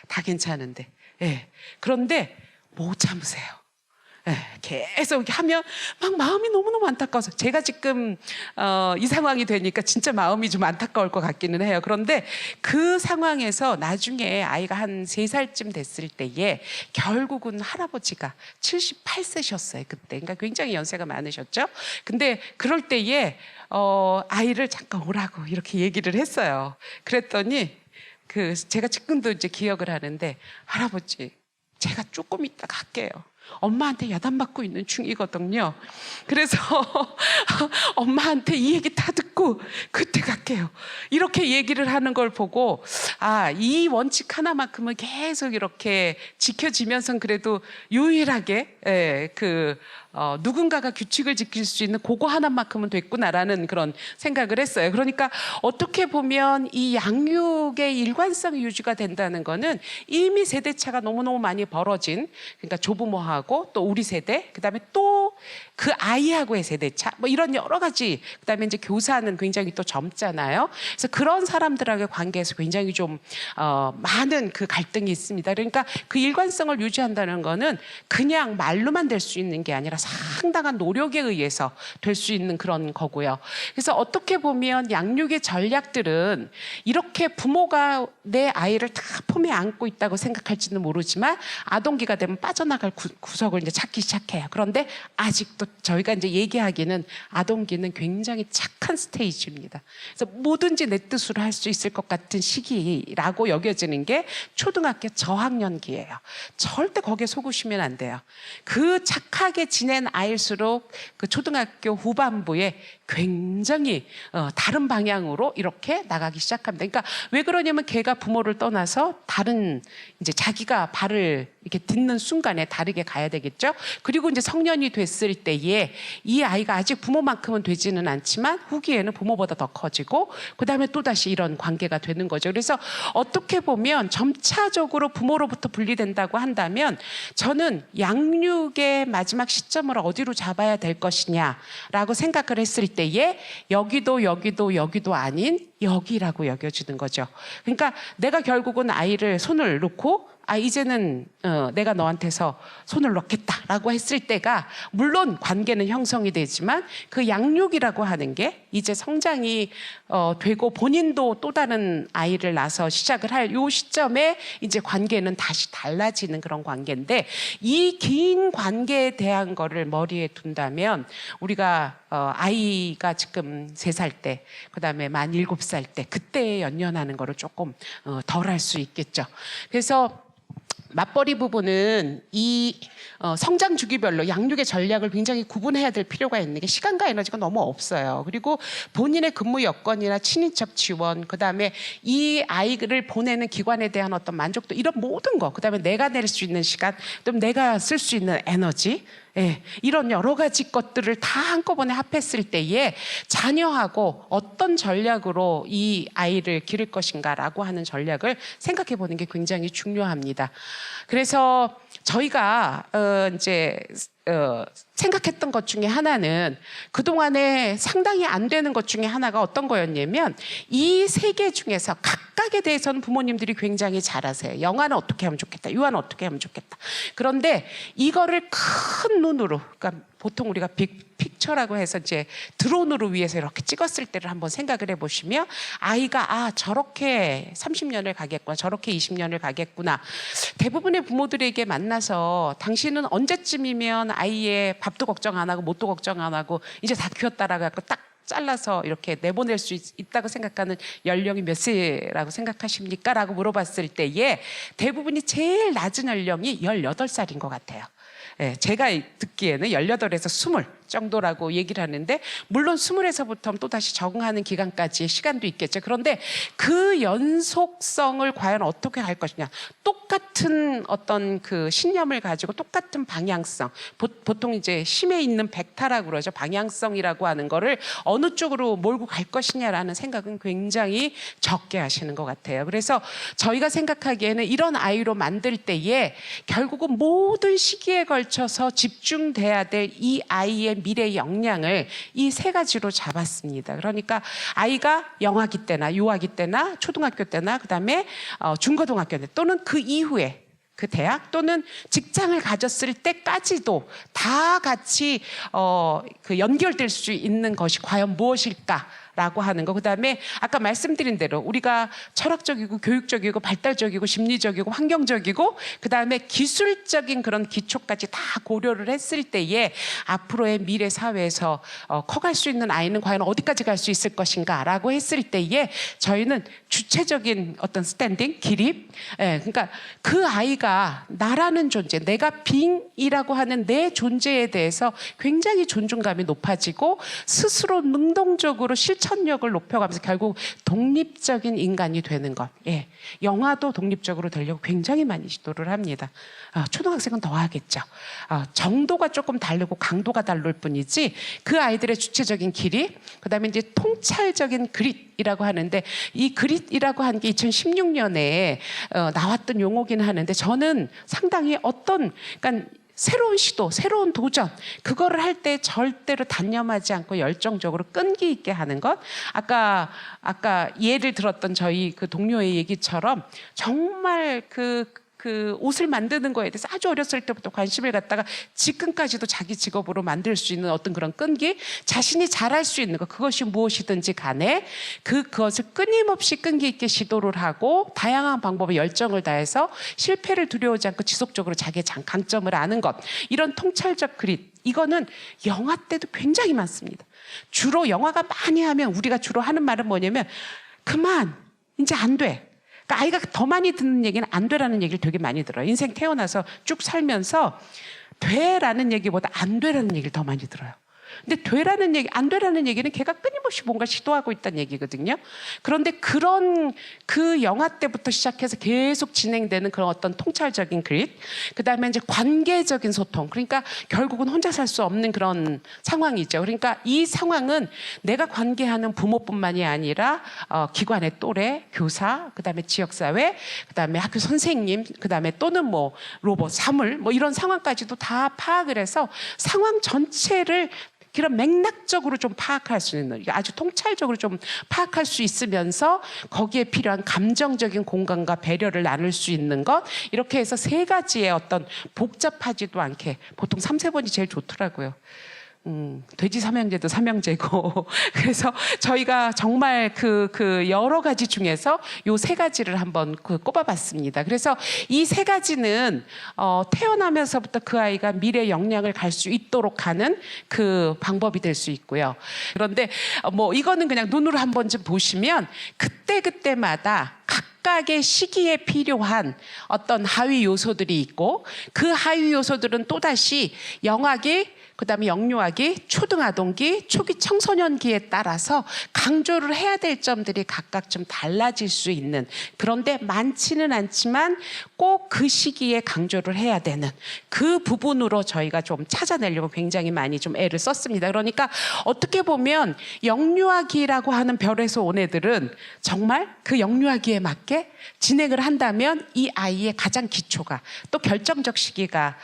다 괜찮은데. 예. 그런데 못 참으세요. 예. 계속 하면 막 마음이 너무너무 안타까워서, 제가 지금 이 상황이 되니까 진짜 마음이 좀 안타까울 것 같기는 해요. 그런데 그 상황에서 나중에 아이가 한 3살쯤 됐을 때에 결국은 할아버지가 78세셨어요 그때. 그러니까 굉장히 연세가 많으셨죠. 근데 그럴 때에 아이를 잠깐 오라고 이렇게 얘기를 했어요. 그랬더니 제가 지금도 이제 기억을 하는데, 할아버지, 제가 조금 이따 갈게요. 엄마한테 야단받고 있는 중이거든요. 그래서 엄마한테 이 얘기 다 듣고 그때 갈게요. 이렇게 얘기를 하는 걸 보고, 이 원칙 하나만큼은 계속 이렇게 지켜지면서 그래도 유일하게 누군가가 규칙을 지킬 수 있는 그거 하나만큼은 됐구나라는 그런 생각을 했어요. 그러니까 어떻게 보면 이 양육의 일관성이 유지가 된다는 거는 이미 세대차가 너무너무 많이 벌어진, 그러니까 조부모하고 또 우리 세대, 그다음에 또 그 아이하고의 세대차, 이런 여러 가지, 그다음에 이제 교사는 굉장히 또 젊잖아요. 그래서 그런 사람들하고의 관계에서 굉장히 좀 많은 그 갈등이 있습니다. 그러니까 그 일관성을 유지한다는 거는 그냥 말로만 될 수 있는 게 아니라 상당한 노력에 의해서 될 수 있는 그런 거고요. 그래서 어떻게 보면 양육의 전략들은 이렇게 부모가 내 아이를 다 품에 안고 있다고 생각할지는 모르지만, 아동기가 되면 빠져나갈 구석을 이제 찾기 시작해요. 그런데 아직도 저희가 이제 얘기하기는 아동기는 굉장히 착한 스테이지입니다. 그래서 뭐든지 내 뜻으로 할 수 있을 것 같은 시기라고 여겨지는 게 초등학교 저학년기예요. 절대 거기에 속으시면 안 돼요. 그 착하게 지낸 아이일수록 그 초등학교 후반부에 굉장히 다른 방향으로 이렇게 나가기 시작합니다. 그러니까 왜 그러냐면 걔가 부모를 떠나서 다른 이제 자기가 발을 이렇게 딛는 순간에 다르게 가야 되겠죠. 그리고 이제 성년이 됐을 때에 이 아이가 아직 부모만큼은 되지는 않지만 후기에는 부모보다 더 커지고 그다음에 또다시 이런 관계가 되는 거죠. 그래서 어떻게 보면 점차적으로 부모로부터 분리된다고 한다면 저는 양육의 마지막 시점을 어디로 잡아야 될 것이냐라고 생각을 했을 때에 여기도 아닌 여기라고 여겨지는 거죠. 그러니까 내가 결국은 아이를 손을 놓고 이제는 내가 너한테서 손을 놓겠다라고 했을 때가 물론 관계는 형성이 되지만 그 양육이라고 하는 게 이제 성장이 되고 본인도 또 다른 아이를 낳아서 시작을 할 요 시점에 이제 관계는 다시 달라지는 그런 관계인데 이 긴 관계에 대한 거를 머리에 둔다면 우리가 아이가 지금 3살 때 그다음에 만 7살 때 그때에 연연하는 거를 조금 덜 할 수 있겠죠. 그래서 맞벌이 부부는 이 성장 주기별로 양육의 전략을 굉장히 구분해야 될 필요가 있는 게 시간과 에너지가 너무 없어요. 그리고 본인의 근무 여건이나 친인척 지원, 그다음에 이 아이를 보내는 기관에 대한 어떤 만족도 이런 모든 거, 그다음에 내가 낼 수 있는 시간, 또 내가 쓸 수 있는 에너지, 이런 여러 가지 것들을 다 한꺼번에 합했을 때에 자녀하고 어떤 전략으로 이 아이를 기를 것인가라고 하는 전략을 생각해 보는 게 굉장히 중요합니다. 그래서 저희가 이제 생각했던 것 중에 하나는 그동안에 상당히 안 되는 것 중에 하나가 어떤 거였냐면 이 세 개 중에서 각각에 대해서는 부모님들이 굉장히 잘하세요. 영아는 어떻게 하면 좋겠다. 유아는 어떻게 하면 좋겠다. 그런데 이거를 큰 눈으로, 그러니까 보통 우리가 빅픽처라고 해서 이제 드론으로 위에서 이렇게 찍었을 때를 한번 생각을 해보시면 아이가 저렇게 30년을 가겠구나, 저렇게 20년을 가겠구나. 대부분의 부모들에게 만나서 당신은 언제쯤이면 아이의 밥도 걱정 안 하고 뭣도 걱정 안 하고 이제 다 키웠다라고 해서 딱 잘라서 이렇게 내보낼 수 있다고 생각하는 연령이 몇 세라고 생각하십니까? 라고 물어봤을 때에 대부분이 제일 낮은 연령이 18살인 것 같아요. 제가 듣기에는 18에서 20 정도라고 얘기를 하는데 물론 20에서부터 또다시 적응하는 기간까지의 시간도 있겠죠. 그런데 그 연속성을 과연 어떻게 할 것이냐. 똑같은 어떤 그 신념을 가지고 똑같은 방향성, 보통 이제 심에 있는 백타라고 그러죠. 방향성이라고 하는 거를 어느 쪽으로 몰고 갈 것이냐라는 생각은 굉장히 적게 하시는 것 같아요. 그래서 저희가 생각하기에는 이런 아이로 만들 때에 결국은 모든 시기에 걸쳐서 집중돼야 될 이 아이의 미래 역량을 이 세 가지로 잡았습니다. 그러니까 아이가 영아기 때나 유아기 때나 초등학교 때나 그다음에 중고등학교 때 또는 그 이후에 그 대학 또는 직장을 가졌을 때까지도 다 같이 그 연결될 수 있는 것이 과연 무엇일까? 라고 하는 거. 그다음에 아까 말씀드린 대로 우리가 철학적이고 교육적이고 발달적이고 심리적이고 환경적이고 그다음에 기술적인 그런 기초까지 다 고려를 했을 때에 앞으로의 미래 사회에서 커갈 수 있는 아이는 과연 어디까지 갈 수 있을 것인가 라고 했을 때에 저희는 주체적인 어떤 스탠딩, 기립, 그러니까 그 아이가 나라는 존재, 내가 빙이라고 하는 내 존재에 대해서 굉장히 존중감이 높아지고 스스로 능동적으로 실천력을 높여가면서 결국 독립적인 인간이 되는 것. 영아도 독립적으로 되려고 굉장히 많이 시도를 합니다. 초등학생은 더 하겠죠. 정도가 조금 다르고 강도가 다를 뿐이지 그 아이들의 주체적인 기립, 그다음에 이제 통찰적인 그릿이라고 하는데 이 그릿이라고 하는 게 2016년에 나왔던 용어긴 하는데 저는 상당히 그러니까 새로운 시도, 새로운 도전, 그거를 할 때 절대로 단념하지 않고 열정적으로 끈기 있게 하는 것. 아까 예를 들었던 저희 그 동료의 얘기처럼 정말 그 옷을 만드는 거에 대해서 아주 어렸을 때부터 관심을 갖다가 지금까지도 자기 직업으로 만들 수 있는 어떤 그런 끈기, 자신이 잘할 수 있는 것, 그것이 무엇이든지 간에 그것을 끊임없이 끈기 있게 시도를 하고 다양한 방법에 열정을 다해서 실패를 두려워하지 않고 지속적으로 자기의 강점을 아는 것, 이런 통찰적 그릿, 이거는 영아 때도 굉장히 많습니다. 주로 영아가 많이 하면 우리가 주로 하는 말은 뭐냐면 그만, 이제 안 돼. 그러니까 아이가 더 많이 듣는 얘기는 안 돼라는 얘기를 되게 많이 들어요. 인생 태어나서 쭉 살면서 돼라는 얘기보다 안 돼라는 얘기를 더 많이 들어요. 근데 돼라는 얘기, 안 돼라는 얘기는 걔가 끊임없이 뭔가 시도하고 있다는 얘기거든요. 그런데 그런 그 영아 때부터 시작해서 계속 진행되는 그런 어떤 통찰적인 그릿, 그 다음에 이제 관계적인 소통, 그러니까 결국은 혼자 살 수 없는 그런 상황이죠. 그러니까 이 상황은 내가 관계하는 부모뿐만이 아니라 기관의 또래, 교사, 그 다음에 지역사회, 그 다음에 학교 선생님, 그 다음에 또는 뭐 로봇, 사물, 뭐 이런 상황까지도 다 파악을 해서 상황 전체를 그런 맥락적으로 좀 파악할 수 있는, 아주 통찰적으로 좀 파악할 수 있으면서 거기에 필요한 감정적인 공감과 배려를 나눌 수 있는 것, 이렇게 해서 세 가지의 어떤 복잡하지도 않게, 보통 3, 4번이 제일 좋더라고요. 돼지 삼형제도 삼형제고 그래서 저희가 정말 그 여러 가지 중에서 요 세 가지를 한번 꼽아봤습니다. 그래서 이 세 가지는 태어나면서부터 그 아이가 미래 역량을 갈 수 있도록 하는 그 방법이 될 수 있고요. 그런데 뭐 이거는 그냥 눈으로 한 번쯤 보시면 그때마다 각각의 시기에 필요한 어떤 하위 요소들이 있고, 그 하위 요소들은 또다시 영아기, 그 다음에 영유아기, 초등아동기, 초기 청소년기에 따라서 강조를 해야 될 점들이 각각 좀 달라질 수 있는, 그런데 많지는 않지만 꼭 그 시기에 강조를 해야 되는 그 부분으로 저희가 좀 찾아내려고 굉장히 많이 좀 애를 썼습니다. 그러니까 어떻게 보면 영유아기라고 하는 별에서 온 애들은 정말 그 영유아기에 맞게 진행을 한다면 이 아이의 가장 기초가 또 결정적 시기가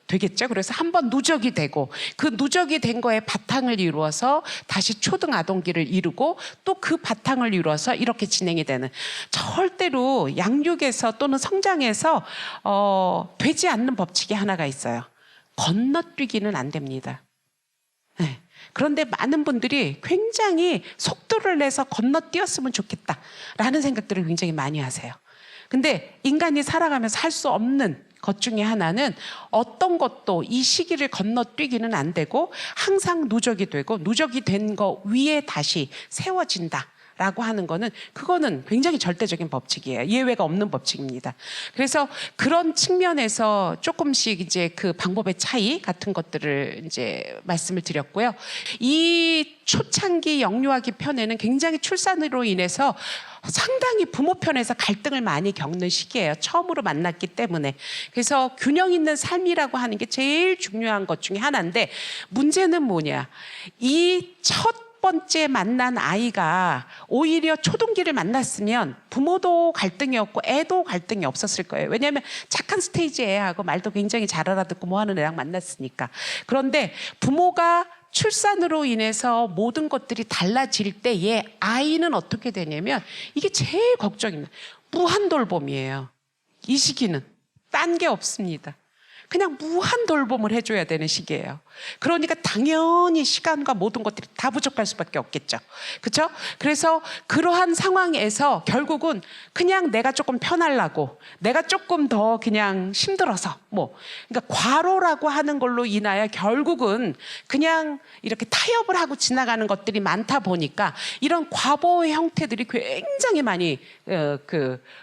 되겠죠. 그래서 한번 누적이 되고 그 누적이 된 거에 바탕을 이루어서 다시 초등아동기를 이루고 또 그 바탕을 이루어서 이렇게 진행이 되는, 절대로 양육에서 또는 성장에서 되지 않는 법칙이 하나가 있어요. 건너뛰기는 안 됩니다. 네. 그런데 많은 분들이 굉장히 속도를 내서 건너뛰었으면 좋겠다라는 생각들을 굉장히 많이 하세요. 근데 인간이 살아가면서 할 수 없는 것 중에 하나는 어떤 것도 이 시기를 건너뛰기는 안 되고 항상 누적이 되고 누적이 된 거 위에 다시 세워진다라고 하는 거는, 그거는 굉장히 절대적인 법칙이에요. 예외가 없는 법칙입니다. 그래서 그런 측면에서 조금씩 이제 그 방법의 차이 같은 것들을 이제 말씀을 드렸고요. 이 초창기 영유아기 편에는 굉장히 출산으로 인해서 상당히 부모 편에서 갈등을 많이 겪는 시기예요. 처음으로 만났기 때문에. 그래서 균형 있는 삶이라고 하는 게 제일 중요한 것 중에 하나인데, 문제는 뭐냐, 이 첫 번째 만난 아이가 오히려 초동기를 만났으면 부모도 갈등이 없고 애도 갈등이 없었을 거예요. 왜냐하면 착한 스테이지 애하고 말도 굉장히 잘 알아듣고 뭐 하는 애랑 만났으니까. 그런데 부모가 출산으로 인해서 모든 것들이 달라질 때에 아이는 어떻게 되냐면, 이게 제일 걱정입니다. 무한 돌봄이에요. 이 시기는 딴 게 없습니다. 그냥 무한 돌봄을 해줘야 되는 시기예요. 그러니까 당연히 시간과 모든 것들이 다 부족할 수밖에 없겠죠. 그렇죠? 그래서 그러한 상황에서 결국은 그냥 내가 조금 편하려고, 내가 조금 더 그냥 힘들어서 그러니까 과로라고 하는 걸로 인하여 결국은 그냥 이렇게 타협을 하고 지나가는 것들이 많다 보니까 이런 과보의 형태들이 굉장히 많이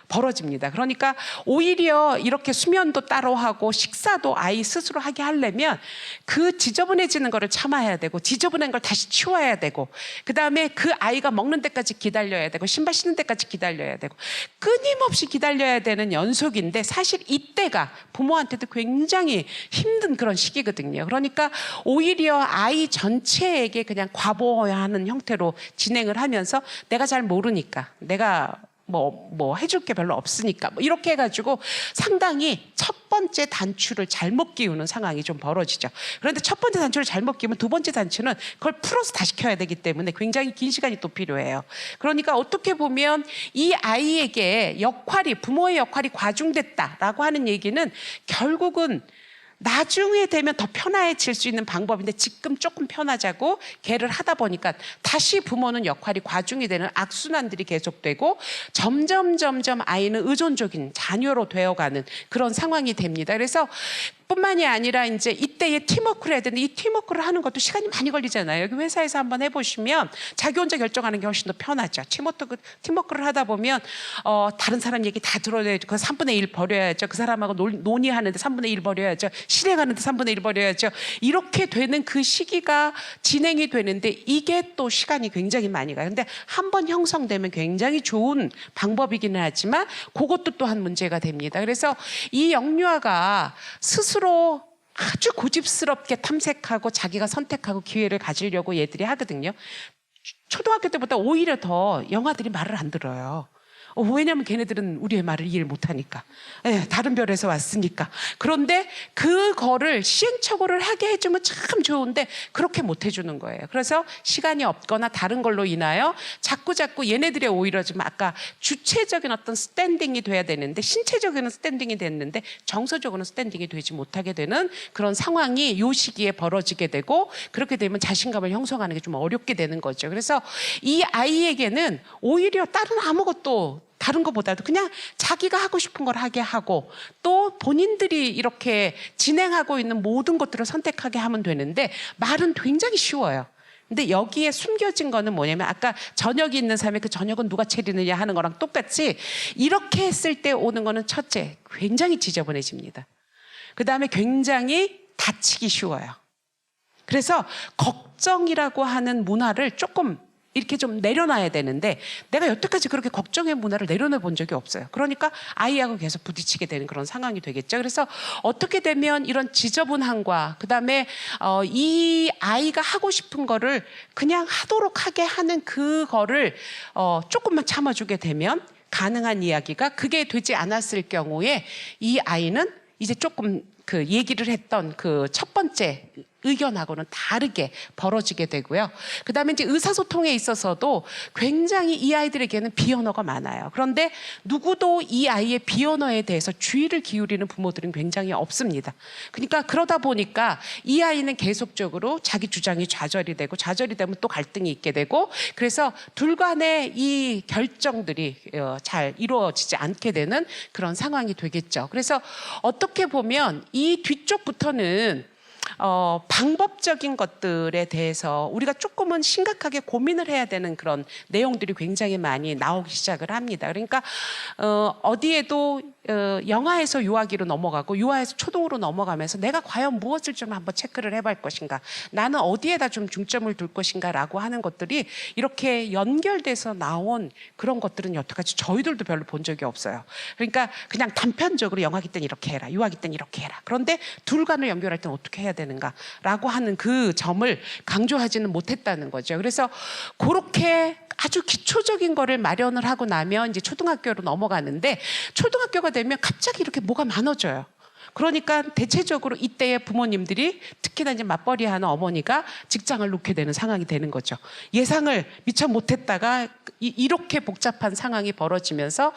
벌어집니다. 그러니까 오히려 이렇게 수면도 따로 하고 식사도 아이 스스로 하게 하려면 그 지저분해지는 거를 참아야 되고, 지저분한 걸 다시 치워야 되고, 그 다음에 그 아이가 먹는 때까지 기다려야 되고, 신발 신는 때까지 기다려야 되고, 끊임없이 기다려야 되는 연속인데, 사실 이때가 부모한테도 굉장히 힘든 그런 시기거든요. 그러니까 오히려 아이 전체에게 그냥 과보하는 형태로 진행을 하면서 내가 잘 모르니까, 내가 뭐 해줄 게 별로 없으니까 이렇게 해가지고 상당히 첫 번째 단추를 잘못 끼우는 상황이 좀 벌어지죠. 그런데 첫 번째 단추를 잘못 끼우면 두 번째 단추는 그걸 풀어서 다시 켜야 되기 때문에 굉장히 긴 시간이 또 필요해요. 그러니까 어떻게 보면 이 아이에게 부모의 역할이 과중됐다라고 하는 얘기는 결국은 나중에 되면 더 편해질 수 있는 방법인데, 지금 조금 편하자고 걔를 하다 보니까 다시 부모는 역할이 과중이 되는 악순환들이 계속되고 점점 아이는 의존적인 자녀로 되어가는 그런 상황이 됩니다. 그래서 뿐만이 아니라 이제 이때에 팀워크를 해야 되는데 이 팀워크를 하는 것도 시간이 많이 걸리잖아요. 여기 회사에서 한번 해보시면 자기 혼자 결정하는 게 훨씬 더 편하죠. 팀워크를 하다 보면 다른 사람 얘기 다 들어야죠. 그 3분의 1 버려야죠. 그 사람하고 논의하는데 3분의 1 버려야죠. 실행하는데 3분의 1 버려야죠. 이렇게 되는 그 시기가 진행이 되는데 이게 또 시간이 굉장히 많이 가요. 근데 한번 형성되면 굉장히 좋은 방법이기는 하지만 그것도 또한 문제가 됩니다. 그래서 이 영유아가 스스로 아주 고집스럽게 탐색하고 자기가 선택하고 기회를 가지려고 얘들이 하거든요. 초등학교 때보다 오히려 더 영아들이 말을 안 들어요. 왜냐하면 걔네들은 우리의 말을 이해를 못하니까. 다른 별에서 왔으니까. 그런데 그거를 시행착오를 하게 해주면 참 좋은데 그렇게 못 해주는 거예요. 그래서 시간이 없거나 다른 걸로 인하여 자꾸 얘네들이 오히려 좀 아까 주체적인 어떤 스탠딩이 돼야 되는데 신체적인 스탠딩이 됐는데 정서적으로는 스탠딩이 되지 못하게 되는 그런 상황이 요 시기에 벌어지게 되고 그렇게 되면 자신감을 형성하는 게 좀 어렵게 되는 거죠. 그래서 이 아이에게는 오히려 다른 아무것도 다른 것보다도 그냥 자기가 하고 싶은 걸 하게 하고 또 본인들이 이렇게 진행하고 있는 모든 것들을 선택하게 하면 되는데 말은 굉장히 쉬워요. 근데 여기에 숨겨진 거는 뭐냐면 아까 저녁이 있는 삶에 그 저녁은 누가 차리느냐 하는 거랑 똑같이 이렇게 했을 때 오는 거는 첫째, 굉장히 지저분해집니다. 그 다음에 굉장히 다치기 쉬워요. 그래서 걱정이라고 하는 문화를 조금 이렇게 좀 내려놔야 되는데 내가 여태까지 그렇게 걱정의 문화를 내려놔 본 적이 없어요. 그러니까 아이하고 계속 부딪히게 되는 그런 상황이 되겠죠. 그래서 어떻게 되면 이런 지저분함과 그다음에 이 아이가 하고 싶은 거를 그냥 하도록 하게 하는 그거를 조금만 참아주게 되면 가능한 이야기가 그게 되지 않았을 경우에 이 아이는 이제 조금 그 얘기를 했던 그 첫 번째 의견하고는 다르게 벌어지게 되고요. 그 다음에 이제 의사소통에 있어서도 굉장히 이 아이들에게는 비언어가 많아요. 그런데 누구도 이 아이의 비언어에 대해서 주의를 기울이는 부모들은 굉장히 없습니다. 그러니까 그러다 보니까 이 아이는 계속적으로 자기 주장이 좌절이 되면 또 갈등이 있게 되고 그래서 둘 간의 이 결정들이 잘 이루어지지 않게 되는 그런 상황이 되겠죠. 그래서 어떻게 보면 이 뒤쪽부터는 방법적인 것들에 대해서 우리가 조금은 심각하게 고민을 해야 되는 그런 내용들이 굉장히 많이 나오기 시작을 합니다. 그러니까 어디에도 영아에서 유아기로 넘어가고 유아에서 초등으로 넘어가면서 내가 과연 무엇을 좀 한번 체크를 해볼 것인가, 나는 어디에다 좀 중점을 둘 것인가 라고 하는 것들이 이렇게 연결돼서 나온 그런 것들은 여태까지 저희들도 별로 본 적이 없어요. 그러니까 그냥 단편적으로 영아기 때는 이렇게 해라, 유아기 때는 이렇게 해라. 그런데 둘 간을 연결할 때는 어떻게 해야 되는가라고 하는 그 점을 강조하지는 못했다는 거죠. 그래서 그렇게 아주 기초적인 거를 마련을 하고 나면 이제 초등학교로 넘어가는데 초등학교가 되면 갑자기 이렇게 뭐가 많아져요. 그러니까 대체적으로 이때의 부모님들이 특히나 이제 맞벌이하는 어머니가 직장을 놓게 되는 상황이 되는 거죠. 예상을 미처 못했다가 이렇게 복잡한 상황이 벌어지면서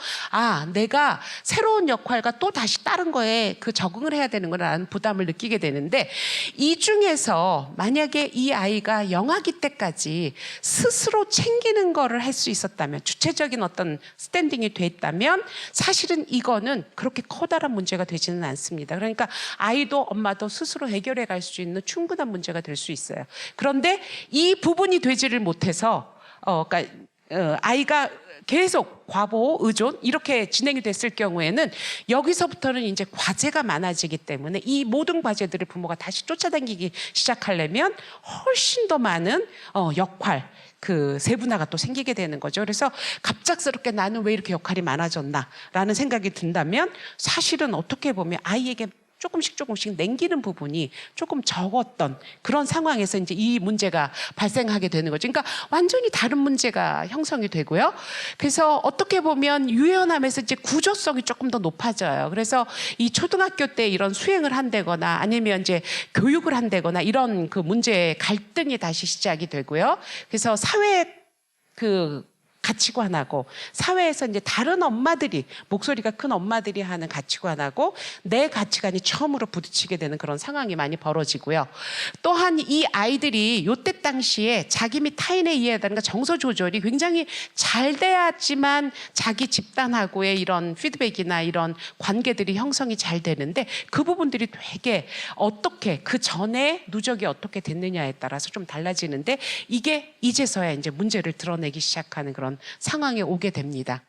내가 새로운 역할과 또 다시 다른 거에 그 적응을 해야 되는구나라는 부담을 느끼게 되는데 이 중에서 만약에 이 아이가 영아기 때까지 스스로 챙기는 거를 할 수 있었다면 주체적인 어떤 스탠딩이 됐다면 사실은 이거는 그렇게 커다란 문제가 되지는 않습니다. 그러니까 아이도 엄마도 스스로 해결해 갈 수 있는 충분한 문제가 될 수 있어요. 그런데 이 부분이 되지를 못해서 아이가 계속 과보, 의존 이렇게 진행이 됐을 경우에는 여기서부터는 이제 과제가 많아지기 때문에 이 모든 과제들을 부모가 다시 쫓아다니기 시작하려면 훨씬 더 많은 역할, 그 세분화가 또 생기게 되는 거죠. 그래서 갑작스럽게 나는 왜 이렇게 역할이 많아졌나라는 생각이 든다면 사실은 어떻게 보면 아이에게 조금씩 남기는 부분이 조금 적었던 그런 상황에서 이제 이 문제가 발생하게 되는 거죠. 그러니까 완전히 다른 문제가 형성이 되고요. 그래서 어떻게 보면 유연함에서 이제 구조성이 조금 더 높아져요. 그래서 이 초등학교 때 이런 수행을 한다거나 아니면 이제 교육을 한다거나 이런 그 문제 갈등이 다시 시작이 되고요. 그래서 사회 가치관하고 사회에서 이제 다른 엄마들이 목소리가 큰 엄마들이 하는 가치관하고 내 가치관이 처음으로 부딪히게 되는 그런 상황이 많이 벌어지고요. 또한 이 아이들이 요때 당시에 자기 및 타인에 의해 하는 정서 조절이 굉장히 잘 돼야지만 자기 집단하고의 이런 피드백이나 이런 관계들이 형성이 잘 되는데 그 부분들이 되게 어떻게 그 전에 누적이 어떻게 됐느냐에 따라서 좀 달라지는데 이게 이제서야 이제 문제를 드러내기 시작하는 그런 상황에 오게 됩니다.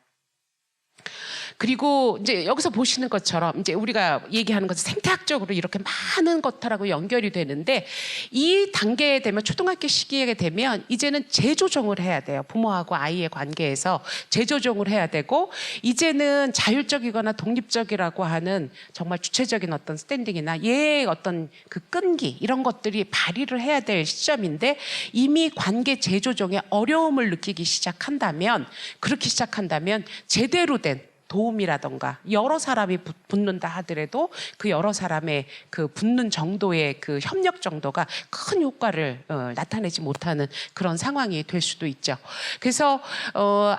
그리고 이제 여기서 보시는 것처럼 이제 우리가 얘기하는 것은 생태학적으로 이렇게 많은 것들하고 연결이 되는데 이 단계에 되면 초등학교 시기에 되면 이제는 재조정을 해야 돼요. 부모하고 아이의 관계에서 재조정을 해야 되고 이제는 자율적이거나 독립적이라고 하는 정말 주체적인 어떤 스탠딩이나 얘의 어떤 그 끈기 이런 것들이 발휘를 해야 될 시점인데 이미 관계 재조정에 어려움을 느끼기 시작한다면 그렇게 시작한다면 제대로 된 도움이라던가 여러 사람이 붙는다 하더라도 그 여러 사람의 그 붙는 정도의 그 협력 정도가 큰 효과를 나타내지 못하는 그런 상황이 될 수도 있죠. 그래서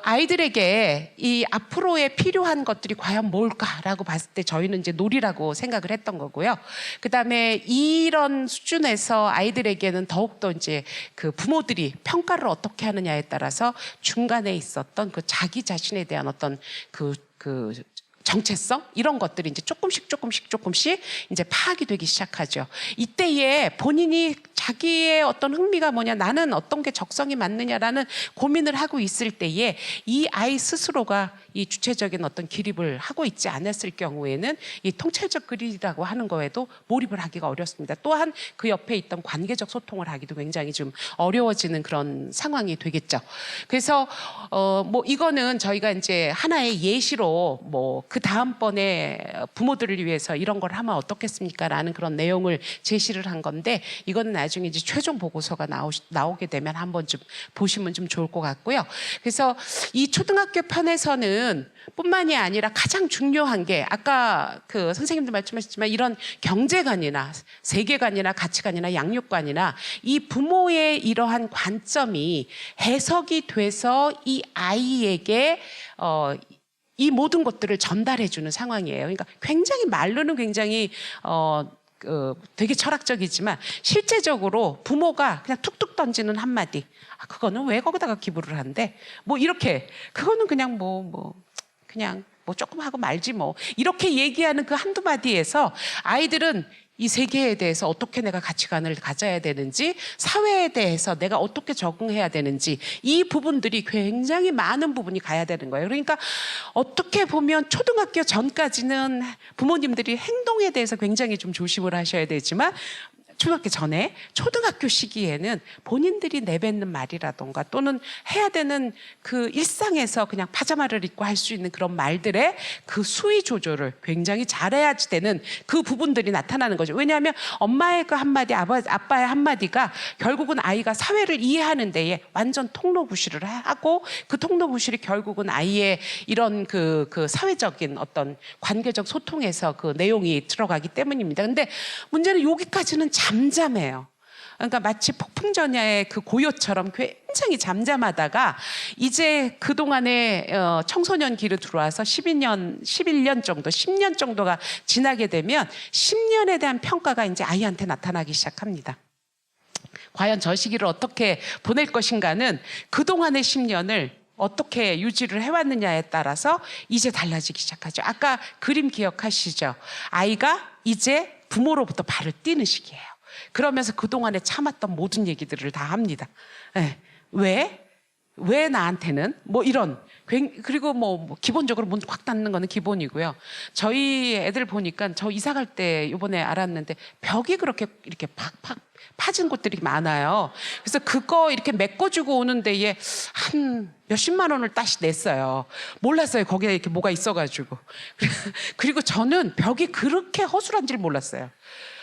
아이들에게 이 앞으로의 필요한 것들이 과연 뭘까라고 봤을 때 저희는 이제 놀이라고 생각을 했던 거고요. 그다음에 이런 수준에서 아이들에게는 더욱더 이제 그 부모들이 평가를 어떻게 하느냐에 따라서 중간에 있었던 그 자기 자신에 대한 어떤 그 정체성 이런 것들이 이제 조금씩 이제 파악이 되기 시작하죠. 이때에 본인이 자기의 어떤 흥미가 뭐냐, 나는 어떤 게 적성이 맞느냐라는 고민을 하고 있을 때에 이 아이 스스로가 이 주체적인 어떤 기립을 하고 있지 않았을 경우에는 이 통찰적 그리라고 하는 거에도 몰입을 하기가 어렵습니다. 또한 그 옆에 있던 관계적 소통을 하기도 굉장히 좀 어려워지는 그런 상황이 되겠죠. 그래서 뭐 이거는 저희가 이제 하나의 예시로 뭐 그 다음번에 부모들을 위해서 이런 걸 하면 어떻겠습니까? 라는 그런 내용을 제시를 한 건데 이거는 나중에 이제 최종 보고서가 나오게 되면 한번 좀 보시면 좀 좋을 것 같고요. 그래서 이 초등학교 편에서는 뿐만이 아니라 가장 중요한 게 아까 그 선생님도 말씀하셨지만 이런 경제관이나 세계관이나 가치관이나 양육관이나 이 부모의 이러한 관점이 해석이 돼서 이 아이에게 이 모든 것들을 전달해주는 상황이에요. 그러니까 굉장히 말로는 굉장히 되게 철학적이지만 실제적으로 부모가 그냥 툭툭 던지는 한마디, 그거는 왜 거기다가 기부를 한대? 뭐 이렇게 그거는 그냥 그냥 조금 하고 말지 뭐 이렇게 얘기하는 그 한두 마디에서 아이들은 이 세계에 대해서 어떻게 내가 가치관을 가져야 되는지, 사회에 대해서 내가 어떻게 적응해야 되는지 이 부분들이 굉장히 많은 부분이 가야 되는 거예요. 그러니까 어떻게 보면 초등학교 전까지는 부모님들이 행동에 대해서 굉장히 좀 조심을 하셔야 되지만 초등학교 전에 초등학교 시기에는 본인들이 내뱉는 말이라던가 또는 해야 되는 그 일상에서 그냥 파자마를 입고 할 수 있는 그런 말들의 그 수위 조절을 굉장히 잘해야지 되는 그 부분들이 나타나는 거죠. 왜냐하면 엄마의 그 한마디, 아빠의 한마디가 결국은 아이가 사회를 이해하는 데에 완전 통로부시를 하고 그 통로부시를 결국은 아이의 이런 그 사회적인 어떤 관계적 소통에서 그 내용이 들어가기 때문입니다. 근데 문제는 여기까지는 잠잠해요. 그러니까 마치 폭풍전야의 그 고요처럼 굉장히 잠잠하다가 이제 그동안에 청소년기로 들어와서 11년 정도, 10년 정도가 지나게 되면 10년에 대한 평가가 이제 아이한테 나타나기 시작합니다. 과연 저 시기를 어떻게 보낼 것인가는 그동안의 10년을 어떻게 유지를 해왔느냐에 따라서 이제 달라지기 시작하죠. 아까 그림 기억하시죠? 아이가 이제 부모로부터 발을 떼는 시기예요. 그러면서 그동안에 참았던 모든 얘기들을 다 합니다. 네. 왜 나한테는 뭐 이런, 그리고 뭐 기본적으로 문 꽉 닫는 거는 기본이고요. 저희 애들 보니까 저 이사 갈 때 이번에 알았는데 벽이 그렇게 이렇게 팍팍 파진 곳들이 많아요. 그래서 그거 이렇게 메꿔주고 오는 데에 한 몇십만 원을 따시 냈어요. 몰랐어요. 거기에 이렇게 뭐가 있어가지고. 그리고 저는 벽이 그렇게 허술한 줄 몰랐어요.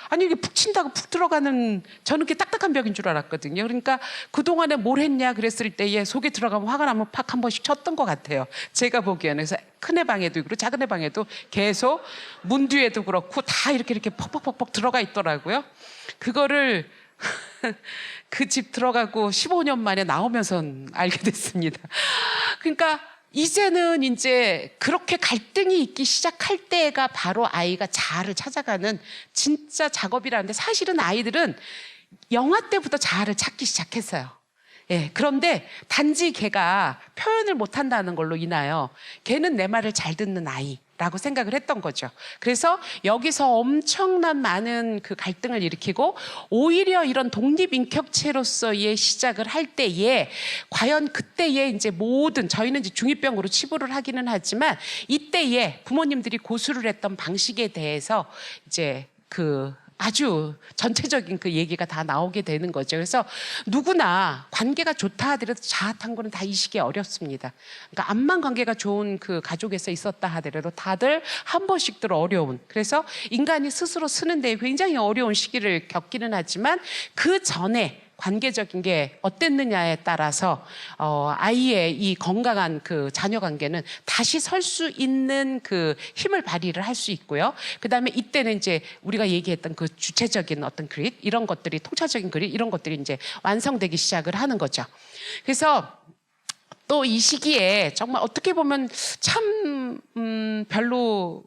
아니 이게 푹 친다고 푹 들어가는, 저는 그게 딱딱한 벽인 줄 알았거든요. 그러니까 그동안에 뭘 했냐 그랬을 때에 속에 들어가면 화가 나면 팍 한 번씩 쳤던 것 같아요. 제가 보기에는. 그래서 큰애 방에도 그렇고 작은 애 방에도 계속 문 뒤에도 그렇고 다 이렇게 퍽퍽퍽퍽 들어가 있더라고요. 그거를 그 집 들어가고 15년 만에 나오면서 알게 됐습니다. 그러니까 이제는 이제 그렇게 갈등이 있기 시작할 때가 바로 아이가 자아를 찾아가는 진짜 작업이라는데, 사실은 아이들은 영아 때부터 자아를 찾기 시작했어요. 예, 그런데 단지 걔가 표현을 못한다는 걸로 인하여 걔는 내 말을 잘 듣는 아이라고 생각을 했던 거죠. 그래서 여기서 엄청난 많은 그 갈등을 일으키고, 오히려 이런 독립인격체로서의 시작을 할 때에 과연 그때에 이제 모든, 저희는 이제 중2병으로 치부를 하기는 하지만 이때에 부모님들이 고수를 했던 방식에 대해서 이제 그 아주 전체적인 그 얘기가 다 나오게 되는 거죠. 그래서 누구나 관계가 좋다 하더라도 자아탐구는 다 이 시기에 어렵습니다. 그러니까 암만 관계가 좋은 그 가족에서 있었다 하더라도 다들 한 번씩들 어려운, 그래서 인간이 스스로 쓰는 데 굉장히 어려운 시기를 겪기는 하지만 그 전에 관계적인 게 어땠느냐에 따라서 아이의 이 건강한 그 자녀 관계는 다시 설 수 있는 그 힘을 발휘를 할 수 있고요. 그다음에 이때는 이제 우리가 얘기했던 그 주체적인 어떤 그릿, 이런 것들이, 통찰적인 그릿, 이런 것들이 이제 완성되기 시작을 하는 거죠. 그래서 또 이 시기에 정말 어떻게 보면 참 별로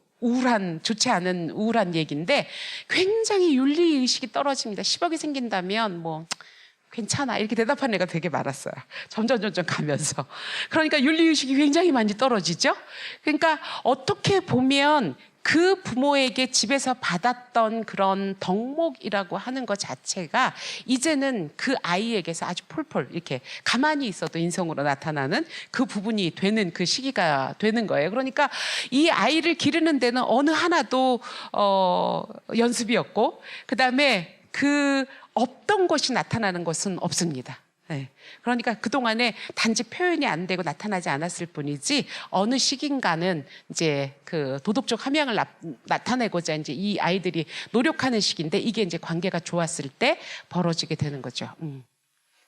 좋지 않은 우울한 얘기인데, 굉장히 윤리의식이 떨어집니다. 10억이 생긴다면 뭐 괜찮아 이렇게 대답하는 애가 되게 많았어요. 점점 가면서. 그러니까 윤리의식이 굉장히 많이 떨어지죠. 그러니까 어떻게 보면 그 부모에게 집에서 받았던 그런 덕목이라고 하는 것 자체가 이제는 그 아이에게서 아주 폴폴 이렇게 가만히 있어도 인성으로 나타나는 그 부분이 되는 그 시기가 되는 거예요. 그러니까 이 아이를 기르는 데는 어느 하나도 연습이었고, 그다음에 그 없던 것이 나타나는 것은 없습니다. 네. 그러니까 그동안에 단지 표현이 안 되고 나타나지 않았을 뿐이지, 어느 시기인가는 이제 그 도덕적 함양을 나타내고자 이제 이 아이들이 노력하는 시기인데, 이게 이제 관계가 좋았을 때 벌어지게 되는 거죠.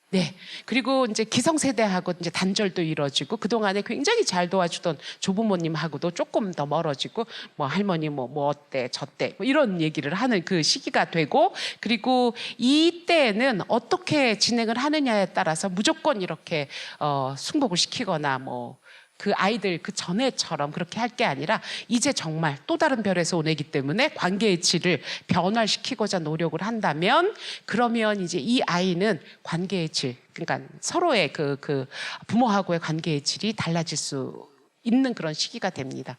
네. 그리고 이제 기성세대하고 이제 단절도 이루어지고, 그동안에 굉장히 잘 도와주던 조부모님하고도 조금 더 멀어지고, 뭐 할머니 뭐 어때 저때 뭐 이런 얘기를 하는 그 시기가 되고, 그리고 이때는 어떻게 진행을 하느냐에 따라서 무조건 이렇게 승복을 시키거나 뭐 그 아이들 그 전에처럼 그렇게 할 게 아니라, 이제 정말 또 다른 별에서 온 애기 때문에 관계의 질을 변화시키고자 노력을 한다면, 그러면 이제 이 아이는 관계의 질, 그러니까 서로의 그 부모하고의 관계의 질이 달라질 수 있는 그런 시기가 됩니다.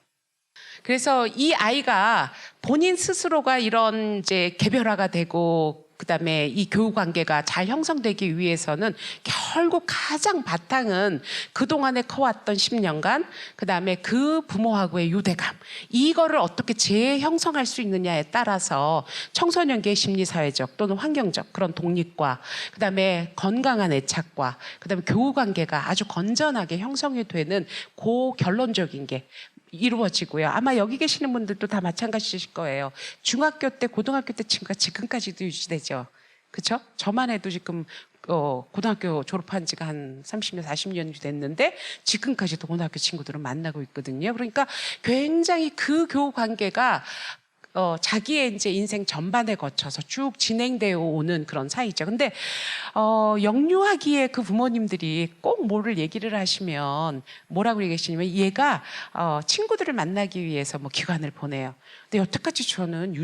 그래서 이 아이가 본인 스스로가 이런 이제 개별화가 되고, 그다음에 이 교우 관계가 잘 형성되기 위해서는 결국 가장 바탕은 그동안에 커왔던 10년간, 그다음에 그 부모하고의 유대감, 이거를 어떻게 재형성할 수 있느냐에 따라서 청소년기의 심리사회적 또는 환경적 그런 독립과, 그다음에 건강한 애착과, 그다음에 교우 관계가 아주 건전하게 형성이 되는 그 결론적인 게 이루어지고요. 아마 여기 계시는 분들도 다 마찬가지실 거예요. 중학교 때, 고등학교 때 친구가 지금까지도 유지되죠. 그렇죠? 저만 해도 지금 고등학교 졸업한 지가 한 30년, 40년이 됐는데 지금까지도 고등학교 친구들은 만나고 있거든요. 그러니까 굉장히 그 교우 관계가 자기의 이제 인생 전반에 거쳐서 쭉 진행되어 오는 그런 사이죠. 근데 영유아기에 그 부모님들이 꼭 뭐를 얘기를 하시면 뭐라고 얘기하시냐면, 얘가 친구들을 만나기 위해서 뭐 기간을 보내요. 근데 여태까지 저는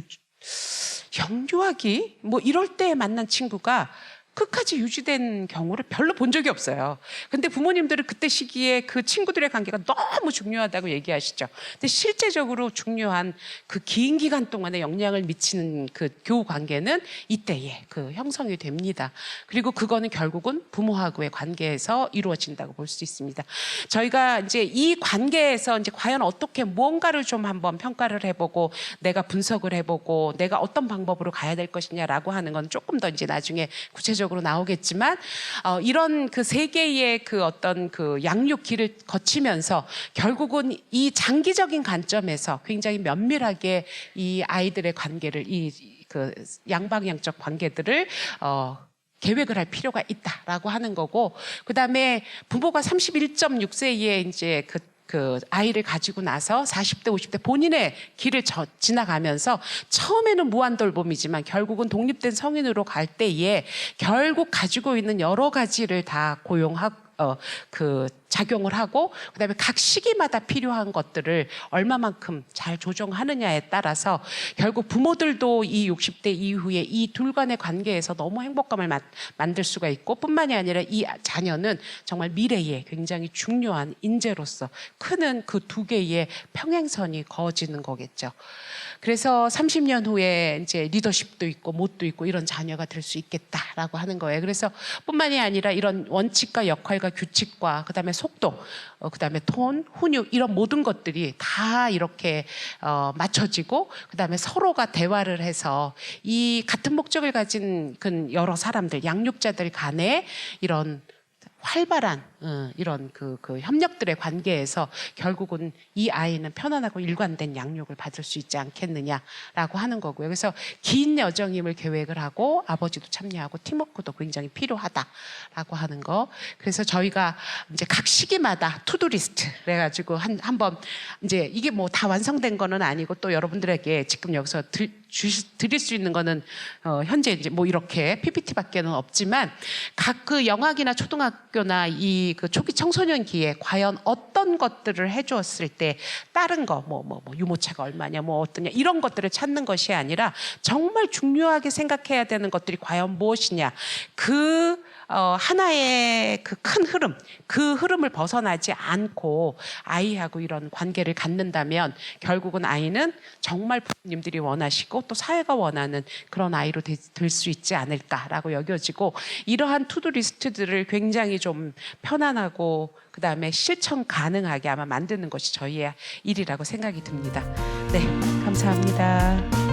영유아기 뭐 이럴 때 만난 친구가 끝까지 유지된 경우를 별로 본 적이 없어요. 근데 부모님들은 그때 시기에 그 친구들의 관계가 너무 중요하다고 얘기하시죠. 근데 실제적으로 중요한 그 긴 기간 동안에 영향을 미치는 그 교우 관계는 이때에 그 형성이 됩니다. 그리고 그거는 결국은 부모하고의 관계에서 이루어진다고 볼 수 있습니다. 저희가 이제 이 관계에서 이제 과연 어떻게 무언가를 좀 한번 평가를 해보고, 내가 분석을 해보고, 내가 어떤 방법으로 가야 될 것이냐라고 하는 건 조금 더 이제 나중에 구체적으로 나오겠지만, 이런 그 세 개의 그 어떤 그 양육 길을 거치면서 결국은 이 장기적인 관점에서 굉장히 면밀하게 이 아이들의 관계를, 이 그 양방향적 관계들을 계획을 할 필요가 있다라고 하는 거고, 그다음에 부모가 31.6세에 이제 그 아이를 가지고 나서 40대, 50대 본인의 길을 지나가면서 처음에는 무한돌봄이지만 결국은 독립된 성인으로 갈 때에 결국 가지고 있는 여러 가지를 다 작용을 하고 그다음에 각 시기마다 필요한 것들을 얼마만큼 잘 조정하느냐에 따라서 결국 부모들도 이 60대 이후에 이 둘 간의 관계에서 너무 행복감을 만들 수가 있고 뿐만이 아니라 이 자녀는 정말 미래에 굉장히 중요한 인재로서 크는 그 두 개의 평행선이 그어지는 거겠죠. 그래서 30년 후에 이제 리더십도 있고 못도 있고 이런 자녀가 될 수 있겠다라고 하는 거예요. 그래서 뿐만이 아니라 이런 원칙과 역할과 규칙과 그다음에 속도, 그다음에 톤, 훈육 이런 모든 것들이 다 이렇게 맞춰지고 그다음에 서로가 대화를 해서 이 같은 목적을 가진 그 여러 사람들, 양육자들 간에 이런 활발한 이런 그 협력들의 관계에서 결국은 이 아이는 편안하고 일관된 양육을 받을 수 있지 않겠느냐라고 하는 거고요. 그래서 긴 여정임을 계획을 하고 아버지도 참여하고 팀워크도 굉장히 필요하다라고 하는 거. 그래서 저희가 이제 각 시기마다 투두리스트 그래가지고 한번 이제 이게 뭐 다 완성된 거는 아니고 또 여러분들에게 지금 여기서 드릴 수 있는 거는 현재 이제 뭐 이렇게 PPT밖에는 없지만 각 그 영학이나 초등학교나 이 그 초기 청소년기에 과연 어떤 것들을 해주었을 때 다른 거 뭐 유모차가 얼마냐 뭐 어떠냐 이런 것들을 찾는 것이 아니라 정말 중요하게 생각해야 되는 것들이 과연 무엇이냐 하나의 그 큰 흐름, 그 흐름을 벗어나지 않고 아이하고 이런 관계를 갖는다면 결국은 아이는 정말 부모님들이 원하시고 또 사회가 원하는 그런 아이로 될 수 있지 않을까라고 여겨지고 이러한 투두리스트들을 굉장히 좀 편안하고 그다음에 실천 가능하게 아마 만드는 것이 저희의 일이라고 생각이 듭니다. 네, 감사합니다.